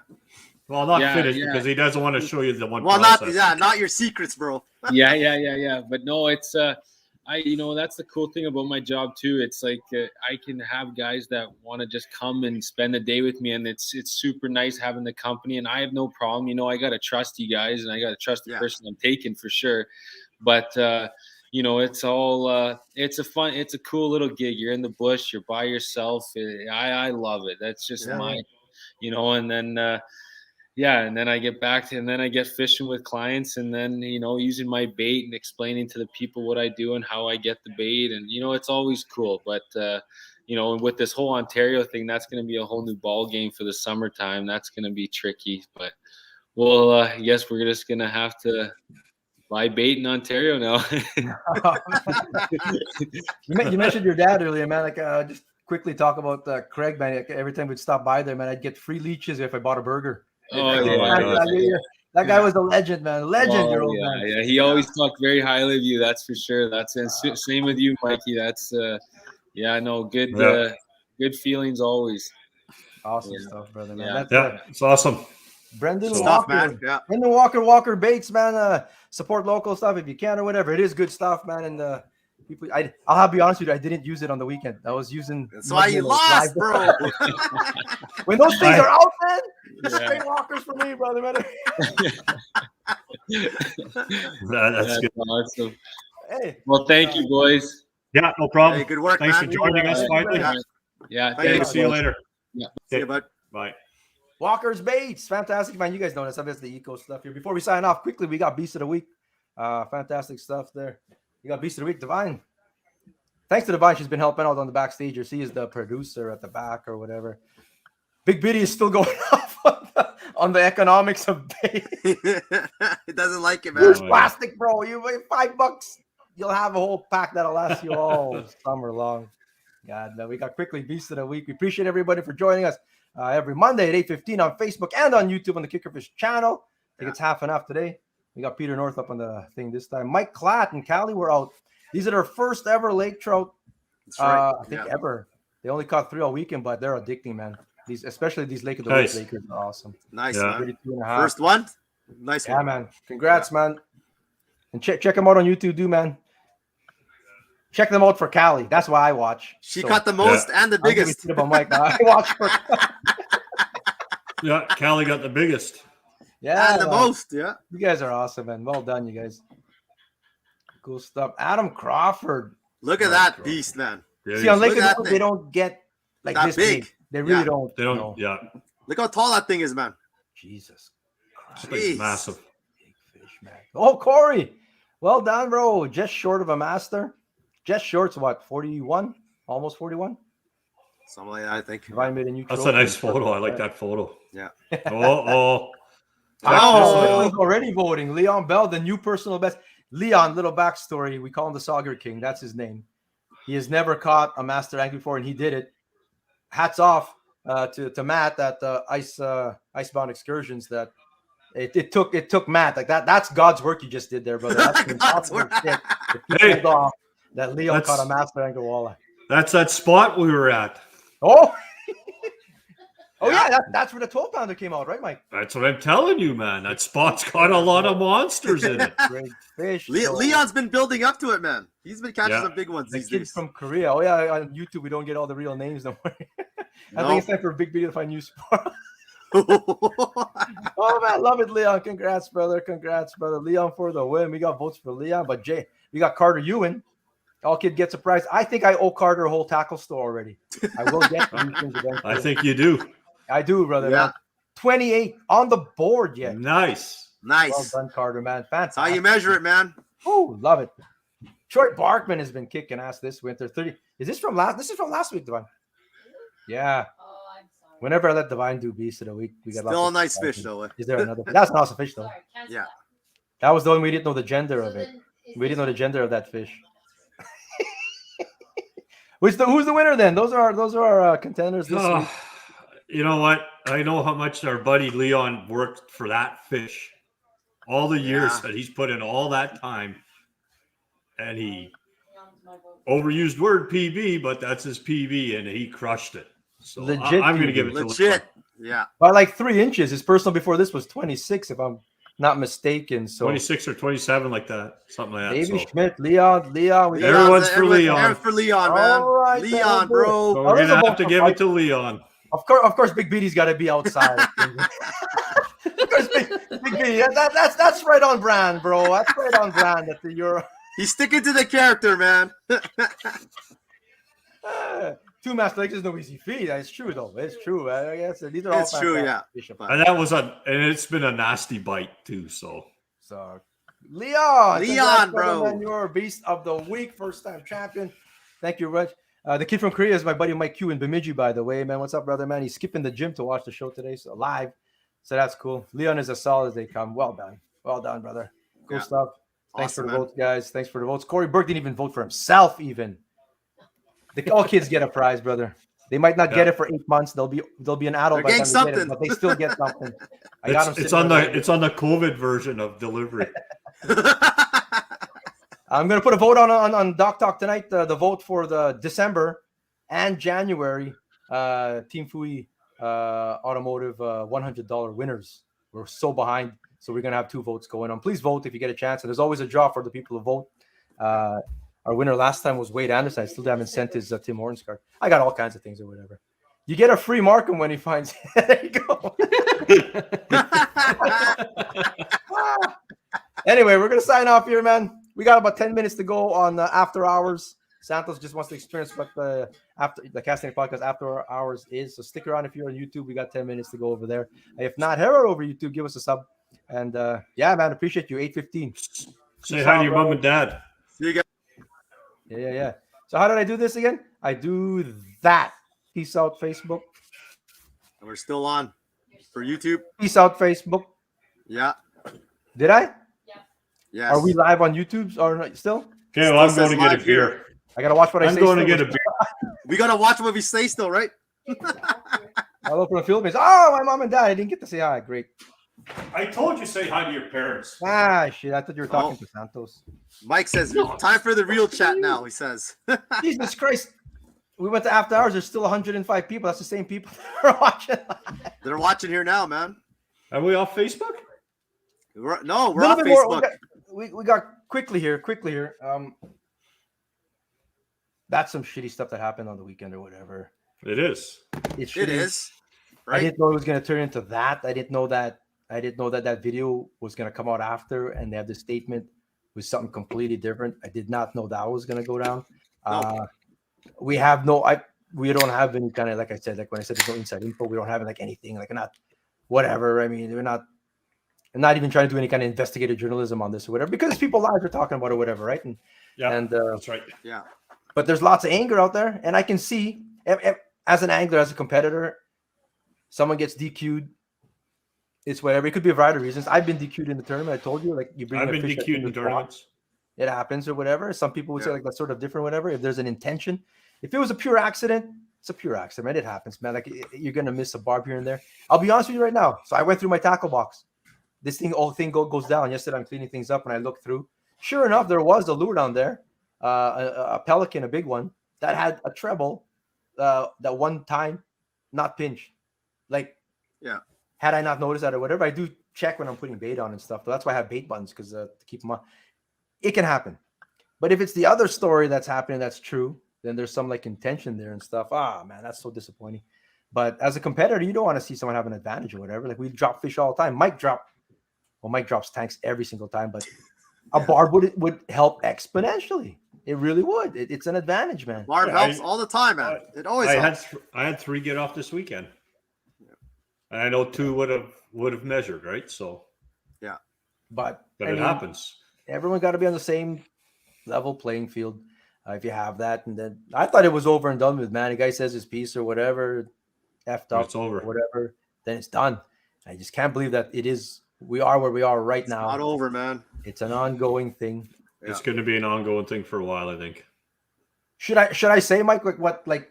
Well, not finish because he doesn't want to show you the one. Well, process. not your secrets, bro. Yeah. But no, it's that's the cool thing about my job too. It's like I can have guys that want to just come and spend a day with me, and it's super nice having the company. And I have no problem. I got to trust you guys, and I got to trust the person I'm taking for sure. But it's all it's a cool little gig. You're in the bush, you're by yourself. I love it. That's just my, and then. And then I get back to, and then I get fishing with clients, and then, using my bait and explaining to the people what I do and how I get the bait. And, it's always cool. But, with this whole Ontario thing, that's going to be a whole new ball game for the summertime. That's going to be tricky. But, I guess we're just going to have to buy bait in Ontario now. You mentioned your dad earlier, man. Like, just quickly talk about Craig, man. Like, every time we'd stop by there, man, I'd get free leeches if I bought a burger. That guy was a legend, man. Legend, your old man. Yeah. He always talked very highly of you. That's for sure. That's same with you, Mikey. That's good feelings always. Awesome stuff, brother, man. It's awesome. Brendan Stuff, Walker, man. Yeah. Brendan Walker Baits, man. Support local stuff if you can or whatever. It is good stuff, man. And people, I'll have to be honest with you, I didn't use it on the weekend. I was using. That's why you lost, bro. When those things are out, man, straight walkers for me, brother. Man. That's good. Awesome. Hey. Well, thank you, boys. Yeah, no problem. Hey, good work. Thanks man. for joining us finally. Yeah. Thanks. See you later. Yeah. See you, bud. Bye. Walker's Baits, fantastic, man. You guys know that's the eco stuff here. Before we sign off, quickly, we got Beast of the Week. Fantastic stuff there. We got Beast of the Week, Divine. Thanks to Divine, she's been helping out on the backstage. Or she is the producer at the back or whatever. Big Biddy is still going off on the economics of bait. It doesn't like it, man. Use plastic, bro. You pay $5. You'll have a whole pack that'll last you all summer long. God, we got quickly Beast of the Week. We appreciate everybody for joining us every Monday at 8:15 on Facebook and on YouTube on the Kickerfish channel. I think it's half and half today. We got Peter North up on the thing this time. Mike Klatt and Callie were out. These are their first ever lake trout. That's right. I think ever. They only caught 3 all weekend, but they're addicting, man. Especially these Lake of the Woods Lakers are awesome. Nice, Yeah. man. First one? Nice one. Yeah, man. Congrats, man. And check them out on YouTube, man. Check them out for Callie. That's why I watch. She caught the most and the biggest. Mike. I watch for. Yeah, Callie got the biggest. Yeah, And the most, yeah. You guys are awesome, man. Well done, you guys. Cool stuff. Adam Crawford. Look at that beast, man. Yeah, See, on Lake Look of at the that they thing. don't get like That this big. big. They really Yeah. don't. They don't. know. Yeah, Look how tall that thing is, man. Jesus Christ. it's like Jeez. massive. Big fish, man. Oh, Corey. Well done, bro. Just short of a master. Just short's what? 41? Almost 41? Something like that, I think. Divine made a new That's a trophy. nice photo. I like that photo. Yeah. Oh. Oh, he's already voting. Leon Bell, the new personal best. Leon, little backstory. We call him the Sauger King. That's his name. He has never caught a master angler before, and he did it. Hats off to Matt at the Icebound Excursions. That it took Matt like that. That's God's work you just did there, brother. That's God's work. shit. If Hey. pulled off that Leon That's- caught a master angler walleye. That's that spot we were at. Oh, yeah, that's where the 12-pounder came out, right, Mike? That's what I'm telling you, man. That spot's got a lot of monsters in it. Great fish. Leon's been building up to it, man. He's been catching Yeah. some big ones The these kid days. from Korea. Oh yeah, on YouTube we don't get all the real names. Don't worry. I No. think it's time for a big video to find new sport. Oh man, love it, Leon. Congrats, brother. Leon for the win. We got votes for Leon, but Jay, we got Carter Ewan. All kid gets a prize. I think I owe Carter a whole tackle store already. I will get these things eventually. I think you do. I do, brother. Yeah. Man. 28 on the board yet. Nice. Well Nice. done, Carter, man. Fantastic. That's how you measure it, man. Oh, love it. Troy Barkman has been kicking ass this winter. 30. Is this from last? This is from last week, Divine. Yeah. Oh, I'm sorry. Whenever I let Divine do Beast of the Week, we got Still a lots of nice prizes. fish, though. Is there another? That's an awesome fish, though. Sorry, cancel Yeah. that. That was the one we didn't know the gender So of it. then is We didn't know the this gender of that fish. Who's the winner then? Those are our contenders this Oh, week. you know what? I know how much our buddy Leon worked for that fish. All the years Yeah. that he's put in all that time. And he Leon's my vote. overused word PB, but that's his PB, and he crushed it. So Legit I'm going to PB. give it to Leon. Legit. Yeah. By like 3 inches. His personal before this was 26, if I'm not mistaken. So 26 or 27, like that. Something like that. Davey So. Schmidt, Leon. We got Everyone's for Leon. Everyone's for Leon, man. All right, then, Leon, we'll do So bro. we're there's going a to have to vote give for it to Leon. Of course, Big Beatty's got to be outside. Of course, Big Beatty. That's right on brand, bro. That's right on brand. That you're He's sticking to the character, man. two master lakes is no easy feat. It's true though. It's true. I guess these are all It's true, fantastic fish. And that was and it's been a nasty bite too. So So, Leon, congrats, bro. man, you're Beast of the Week, first time champion. Thank you, Reg. The kid from Korea is my buddy Mike Q in Bemidji, by the way, man. What's up, brother, man? He's skipping the gym to watch the show today, so live. So that's cool. Leon is as solid as they come. Well done, brother. Cool Yeah. stuff. Thanks Awesome, for the man. votes, guys. Thanks for the votes. Corey Burke didn't even vote for himself, even. All kids get a prize, brother. They might not get it for 8 months. They'll be an adult They're by the getting time they get it, something. but they still get something. I got them. it's on the COVID version of delivery. I'm gonna put a vote on Doc Talk tonight. The vote for the December and January Team Fui Automotive $100 winners. We're so behind, so we're gonna have 2 votes going on. Please vote if you get a chance. And there's always a draw for the people to vote. Our winner last time was Wade Anderson. I still haven't sent his Tim Hortons card. I got all kinds of things or whatever. You get a free Markham when he finds. There you go. Anyway, we're gonna sign off here, man. We got about 10 minutes to go on after hours. Santos just wants to experience what the casting podcast after hours is. So stick around if you're on YouTube. We got 10 minutes to go over there. If not, head on over YouTube, give us a sub. And yeah, man, appreciate you. 8:15. Say hi to your mom and dad. See you guys. Yeah. So how did I do this again? I do that. Peace out, Facebook. And we're still on for YouTube. Peace out, Facebook. Yeah. Did I? Yes. Are we live on YouTube or not still? Okay, well, Still I'm going says to get a live here. beer. I gotta watch what I I'm say. going to still. get a beer. We gotta watch what we say still, right? Hello from the Philippines. Oh, my mom and dad. I didn't get to say hi. Great. I told you say hi to your parents. Ah, shit. I thought you were talking to Santos. Mike says, time for the real chat now, he says. Jesus Christ. We went to after hours. There's still 105 people. That's the same people that are watching. They're watching here now, man. Are we off Facebook? We're A off little bit more. Facebook. We got quickly here. That's some shitty stuff that happened on the weekend or whatever. It is. It's It shitty. is. I Right? didn't know it was going to turn into that. I didn't know that that video was going to come out after and they have the statement with something completely different. I did not know that was going to go down. No. We don't have any kind of, like I said, like when I said there's no inside info, we don't have like anything, like not whatever. I mean, I'm not even trying to do any kind of investigative journalism on this or whatever, because people live are talking about it or whatever, right? Yeah, that's right. Yeah. But there's lots of anger out there, and I can see as an angler, as a competitor, someone gets DQ'd. It's whatever. It could be a variety of reasons. I've been DQ'd in the tournament. I told you, like you bring. I've a been fish that's DQ'd in in the spot, tournaments. it happens or whatever. Some people would say Yeah. like that's sort of different, whatever. If there's an intention, if it was a pure accident, it's a pure accident, man. It happens, man. Like you're gonna miss a barb here and there. I'll be honest with you right now. So I went through my tackle box. This thing goes down. Yesterday I'm cleaning things up and I looked through. Sure enough, there was a lure down there, a pelican, a big one that had a treble. That one time, not pinch. Like, Yeah. Had I not noticed that or whatever, I do check when I'm putting bait on and stuff. That's why I have bait buttons, because to keep them on. It can happen. But if it's the other story that's happening, that's true, then there's some like intention there and stuff. Ah, man, that's so disappointing. But as a competitor, you don't want to see someone have an advantage or whatever. Like we drop fish all the time. Mike drops tanks every single time, but a barb would help exponentially. It really would. It's an advantage, man. Barb Yeah, helps all the time, man. It always helps. I had 3 get off this weekend. And I know 2 would have measured, right? So, But but I it mean, happens. everyone got to be on the same level playing field. If you have that, and then I thought it was over and done with, man. The guy says his piece or whatever, effed up, It's over. or whatever, then it's done. I just can't believe that it is. We are where we are right now. Not over, man. It's an ongoing thing. It's going to be an ongoing thing for a while, I think. Should I say, Mike, what Yeah.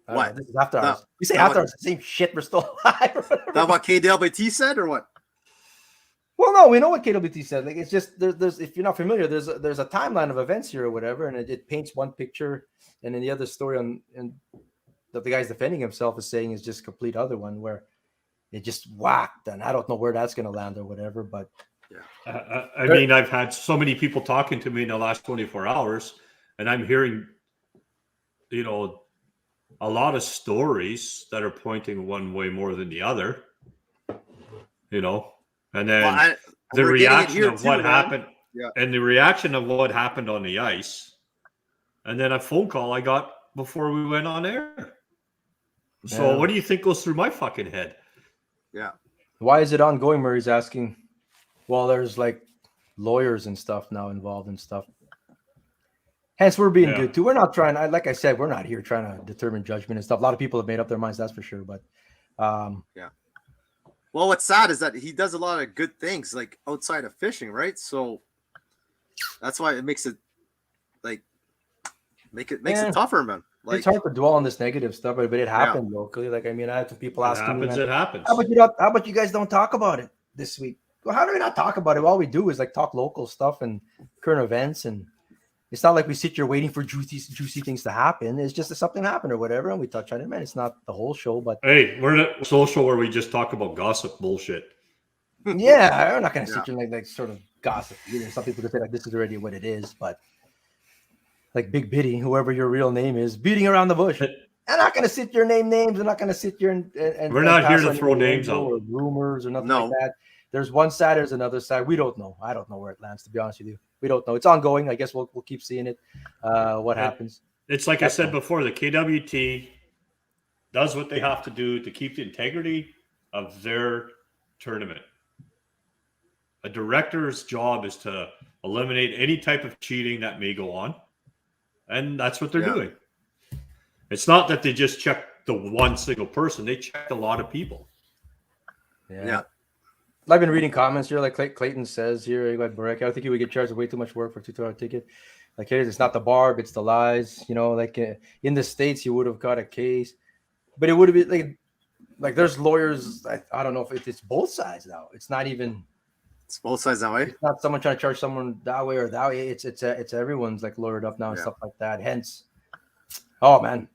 I don't What? know, this is after No. hours. We say No, after what- hours, the same shit. We're still alive. That what KWT said or what? Well, no, we know what KWT said. Like it's just there's if you're not familiar, there's a timeline of events here or whatever, and it paints one picture, and then the other story and that the guy's defending himself is saying is just complete other one where it just whacked, and I don't know where that's gonna land or whatever, but I mean, I've had so many people talking to me in the last 24 hours, and I'm hearing, a lot of stories that are pointing one way more than the other, and then the we're getting it reaction here of too, what man. happened Yeah. and the reaction of what happened on the ice, and then a phone call I got before we went on air. So Yeah. what do you think goes through my fucking head? Yeah. why is it ongoing? Murray's asking. Well, there's like lawyers and stuff now involved and stuff. Hence, we're being Yeah. good too. We're not trying. Like I said, we're not here trying to determine judgment and stuff. A lot of people have made up their minds, that's for sure. But Well, what's sad is that he does a lot of good things like outside of fishing, right? So that's why it makes it makes Yeah. it tougher, man. Like it's hard to dwell on this negative stuff, but it happened locally. Like I mean, I had some people It asking me, happens. man, It happens. how about you guys don't talk about it this week? Well, how do we not talk about it? All we do is like talk local stuff and current events, and it's not like we sit here waiting for juicy things to happen. It's just that something happened or whatever, and we touch on it, man. It's not the whole show, but Hey, we're not social where we just talk about gossip bullshit. yeah, I'm not gonna sit Yeah. here and like sort of gossip. Some people could say like this is already what it is, but like Big Biddy, whoever your real name is, beating around the bush. I'm not gonna sit here and name names. I'm not gonna sit here and We're not here pass to on throw any names info out. or rumors or nothing No. like that. There's one side, there's another side. We don't know. I don't know where it lands, to be honest with you. We don't know. It's ongoing. I guess we'll keep seeing it. What Yeah. happens? It's like I That's said all. before, the KWT does what they have to do to keep the integrity of their tournament. A director's job is to eliminate any type of cheating that may go on. And that's what they're doing. It's not that they just check the one single person. They check a lot of people. Yeah. I've been reading comments here, like Clayton says here, like Barek, I think he would get charged with way too much work for a $2 ticket. Like, hey, it's not the barb, it's the lies. You know, like in the States, you would have got a case, but it would have been like there's lawyers. I don't know if it's both sides now. It's not even. It's both sides that way. It's not someone trying to charge someone that way or that way. It's everyone's like lawyered up now and stuff like that. Hence, oh man.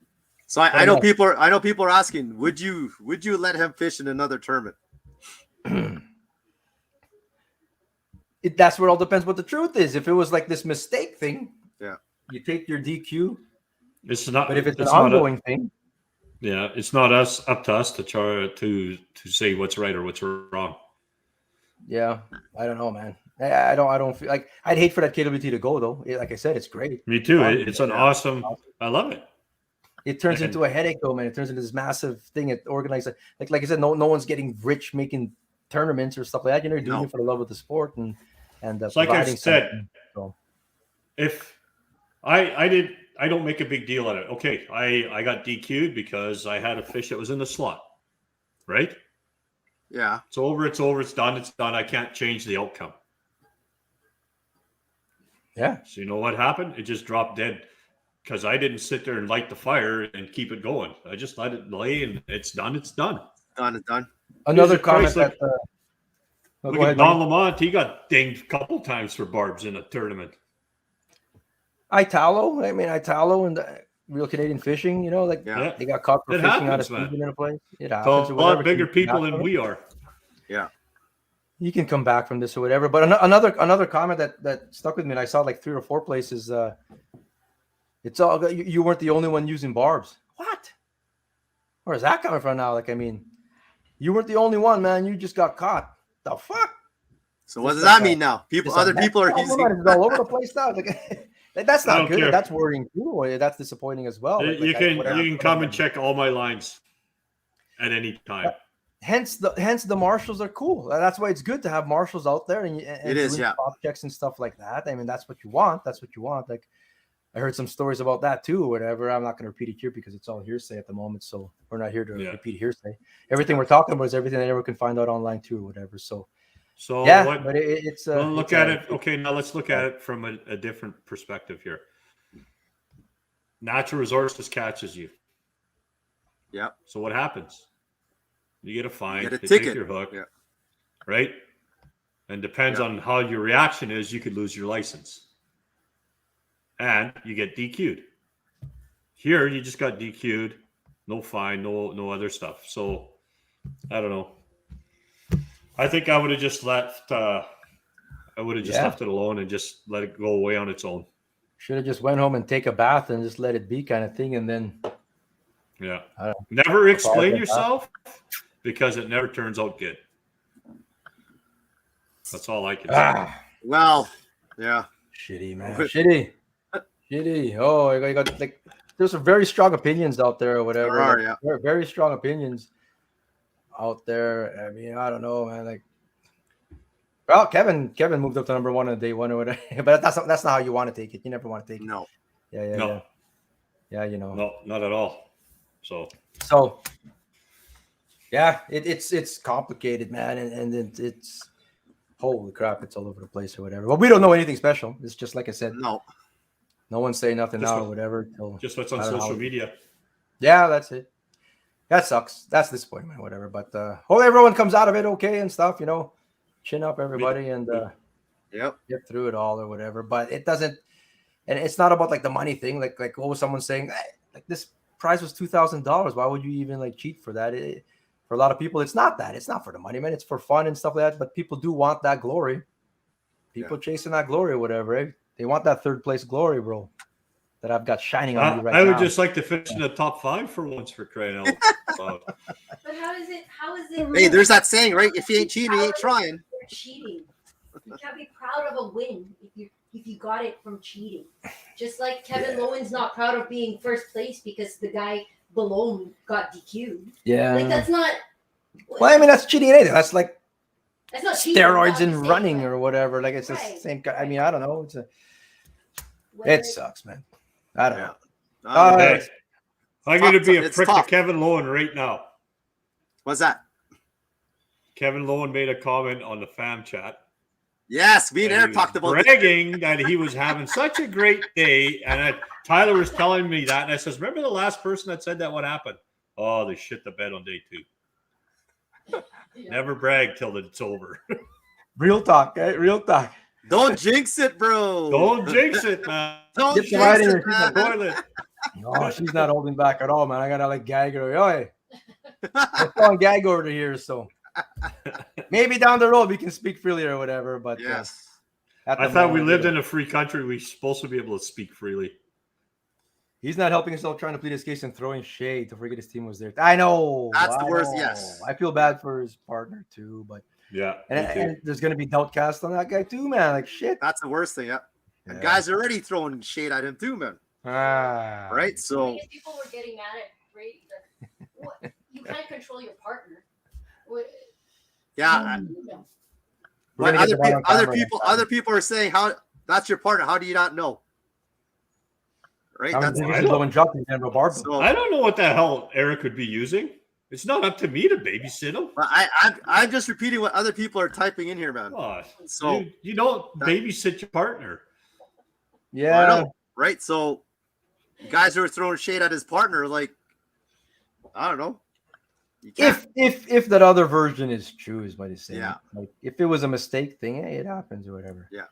So I know people are asking, would you let him fish in another tournament? That's where it all depends what the truth is. If it was like this mistake thing, you take your DQ. It's not. But if it's an ongoing thing, it's not up to us to try to say what's right or what's wrong. Yeah, I don't know, man. I don't feel like I'd hate for that KWT to go though. Like I said, it's great. Me too. It's an awesome. I love it. It turns into a headache though, man. It turns into this massive thing. It organized like I said, no one's getting rich making tournaments or stuff like that. You're doing it for the love of the sport and it's like I said. So. If I don't make a big deal out of it. Okay, I got DQ'd because I had a fish that was in the slot, right? Yeah. It's over. It's done. I can't change the outcome. Yeah. So you know what happened? It just dropped dead because I didn't sit there and light the fire and keep it going. I just let it lay and it's done. It's done. Done. Another comment that look at Don Lamont. He got dinged a couple times for barbs in a tournament. Italo and Real Canadian Fishing, you know, like they got caught for fishing out of season in a place. It happens. So a lot bigger people than we are. Yeah. You can come back from this or whatever. But another comment that stuck with me, and I saw like 3 or 4 places. It's all you weren't the only one using barbs. What? Where's that coming from now? Like, I mean, you weren't the only one, man. You just got caught. The fuck? So what does that mean now? Other people are using it's all over the place now. Like, that's not good. That's worrying too. That's disappointing as well. You can come and check all my lines at any time. Hence the marshals are cool. That's why it's good to have marshals out there and it is spot checks and stuff like that. I mean, that's what you want. Like, I heard some stories about that too, or whatever. I'm not going to repeat it here because it's all hearsay at the moment. So we're not here to repeat hearsay. Everything we're talking about is everything that everyone can find out online too, or whatever. So but it's look at it. Okay, now let's look at it from a different perspective here. Natural resources catches you. Yeah. So what happens? You get a fine. You get a they ticket. take your hook. Yeah. Right. And depends on how your reaction is, you could lose your license. And you get DQ'd. Here, you just got DQ'd. No fine. No other stuff. So I don't know. I think I would have just left. I would have just left it alone and just let it go away on its own. Should have just went home and take a bath and just let it be, kind of thing, and then. Yeah. Never explain yourself because it never turns out good. That's all I can say. Well, yeah. Shitty, man. Shitty. Oh, you got like. There's some very strong opinions out there, or whatever. There are, very, very strong opinions out there. I mean, I don't know, man. Like, well, Kevin moved up to number 1 on day 1 or whatever. But that's not how you want to take it. You never want to take it. No. Yeah, you know. No, not at all. So yeah, it's complicated, man, and it's holy crap, it's all over the place or whatever. Well, we don't know anything special. It's just like I said. No one's saying nothing now or whatever. Just what's on social media. Yeah, that's it. That sucks. That's disappointment, whatever. But hope everyone comes out of it okay and stuff, you know. Chin up, everybody, and get through it all or whatever. But it doesn't, and it's not about like the money thing. Like what was someone saying? Like this prize was $2,000. Why would you even like cheat for that? For a lot of people, it's not that. It's not for the money, man. It's for fun and stuff like that. But people do want that glory. People chasing that glory or whatever. Eh? They want that 3rd place glory, bro. That I've got shining on you right now. I would just like to finish in the top 5 for once, for crying out loud. But how is it? Hey, there's that saying, right? If you ain't cheating, you ain't trying. You're cheating. You can't be proud of a win if you got it from cheating. Just like Kevin Lowen's not proud of being 1st place because the guy below him got DQ'd. Yeah. Like that's not. Well, I mean, that's cheating anything. That's like That's not cheating. steroids I'm and saying, running but or whatever. Like it's the Right. same. I mean, I don't know. whether It sucks, man. I don't Yeah. know. I don't know. Hey, I'm going to be a It's prick tough. to Kevin Lowen right now. What's that? Kevin Lowen made a comment on the fam chat. Yes, me and And Eric he was talked about this. bragging that he was having such a great day. And Tyler was telling me that. And I says, remember the last person that said that? What happened? Oh, they shit the bed on day 2. Yeah. Never brag till it's over. Real talk, eh? Real talk. Don't jinx it, bro. Don't jinx it, man. Don't Get jinx dividing it, your man. Toilet. No, she's not holding back at all, man. I gotta like gag her. Oh, hey, let's go and gag over to here. So maybe down the road we can speak freely or whatever. But Yes. at I the thought we moment, lived in a free country. We're supposed to be able to speak freely. He's not helping himself, trying to plead his case and throwing shade to forget his team was there. I know. That's the I worst, know. yes. I feel bad for his partner too, but Yeah. and, me too. and there's gonna be doubt cast on that guy too, man. Like shit. That's the worst thing. Yeah. And Yeah. guys are already throwing shade at him too, man. Ah, Right? I So guess people were getting mad at Brady. What? You can't control your partner. What? yeah. You know. We're But gonna get the bottom other camera people next time. other people are saying how that's your partner. How do you not know? Right? How many That's times I did don't- Lowen drop in Denver Barbara? so I don't know what the hell Eric would be using. It's not up to me to babysit him. but I'm just repeating what other people are typing in here, man. Oh, So you don't babysit your partner. Yeah. I know, right? So guys who are throwing shade at his partner, like I don't know. You can't. If that other version is true, is what he's saying. Yeah. Like if it was a mistake thing, hey, it happens or whatever. Yeah.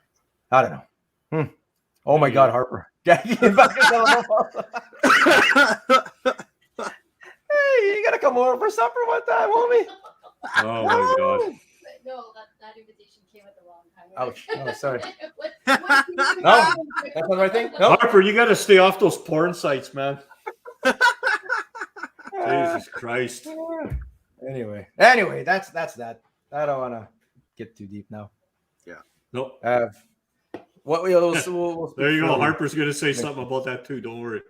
I don't know. Oh my Yeah. God, Harper. Gagging back into the- Hey, you gotta come over for supper one time, homie. Oh my god. But no, that invitation came at the wrong time. Ouch. Oh, sorry. What do you No. want? That's not the right thing. No. Harper, you got to stay off those porn sites, man. Jesus Christ. Anyway, that's that. I don't want to get too deep now. No, What we'll speak there you go. freely. Harper's going to say something about that too. Don't worry.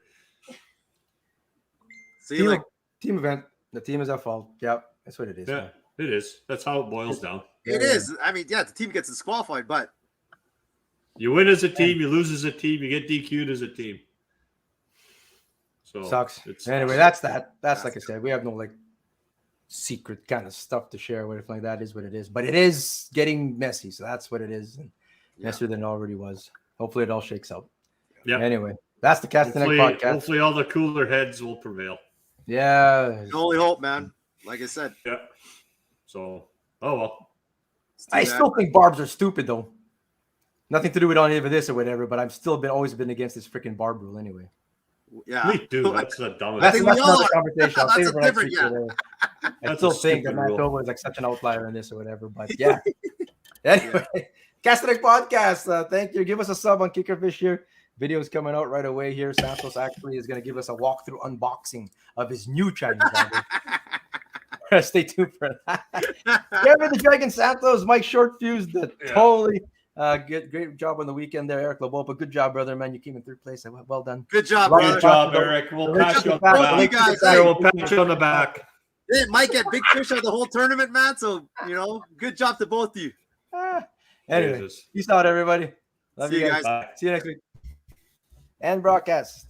See, Team, like team event. The team is at fault. Yep, that's what it is. Yeah, man. it is. That's how it boils down. it is. I mean, yeah, the team gets disqualified, but You win as a team, you lose as a team, you get DQ'd as a team. So Sucks. it's- Anyway, that's that. That's like I said, we have no like secret kind of stuff to share with. Like that is what it is. But it is getting messy, so that's what it is. And messier than it already was. Hopefully, it all shakes out. Yeah. Anyway, that's the Cast hopefully, podcast. hopefully all the cooler heads will prevail. Yeah. the only hope, man. Like I said, Yeah. So, oh well. it's too I bad. still think barbs are stupid though. Nothing to do with any of this or whatever, but I've still always been against this freaking barb rule anyway. Yeah. Me too. That's the dumbest. That's, think that's we another all are. conversation. I'll That's save it a for next different- week. or whatever. I That's still a think that stupid Matt rule. Silva is like such an outlier in this or whatever, but yeah. Anyway, Castaneck Podcast. Thank you. Give us a sub on Kickerfish here. Video's coming out right away here. Santos actually is going to give us a walkthrough unboxing of his new Chinese barber. Stay tuned for that. Kevin the Dragon Santos, Mike Shortfuse, totally great job on the weekend there, Eric Labopa. Good job, brother, man. You came in third place. Well done. Good job, Love brother. Good job, Eric. We'll pat you on the Both back. you guys, Here, hey, we'll pat you on the back. it might get big fish out of the whole tournament, man. So good job to both of you. Anyway, Jesus. peace out, everybody. Love See you you guys. guys. Bye. See you next week. And broadcast.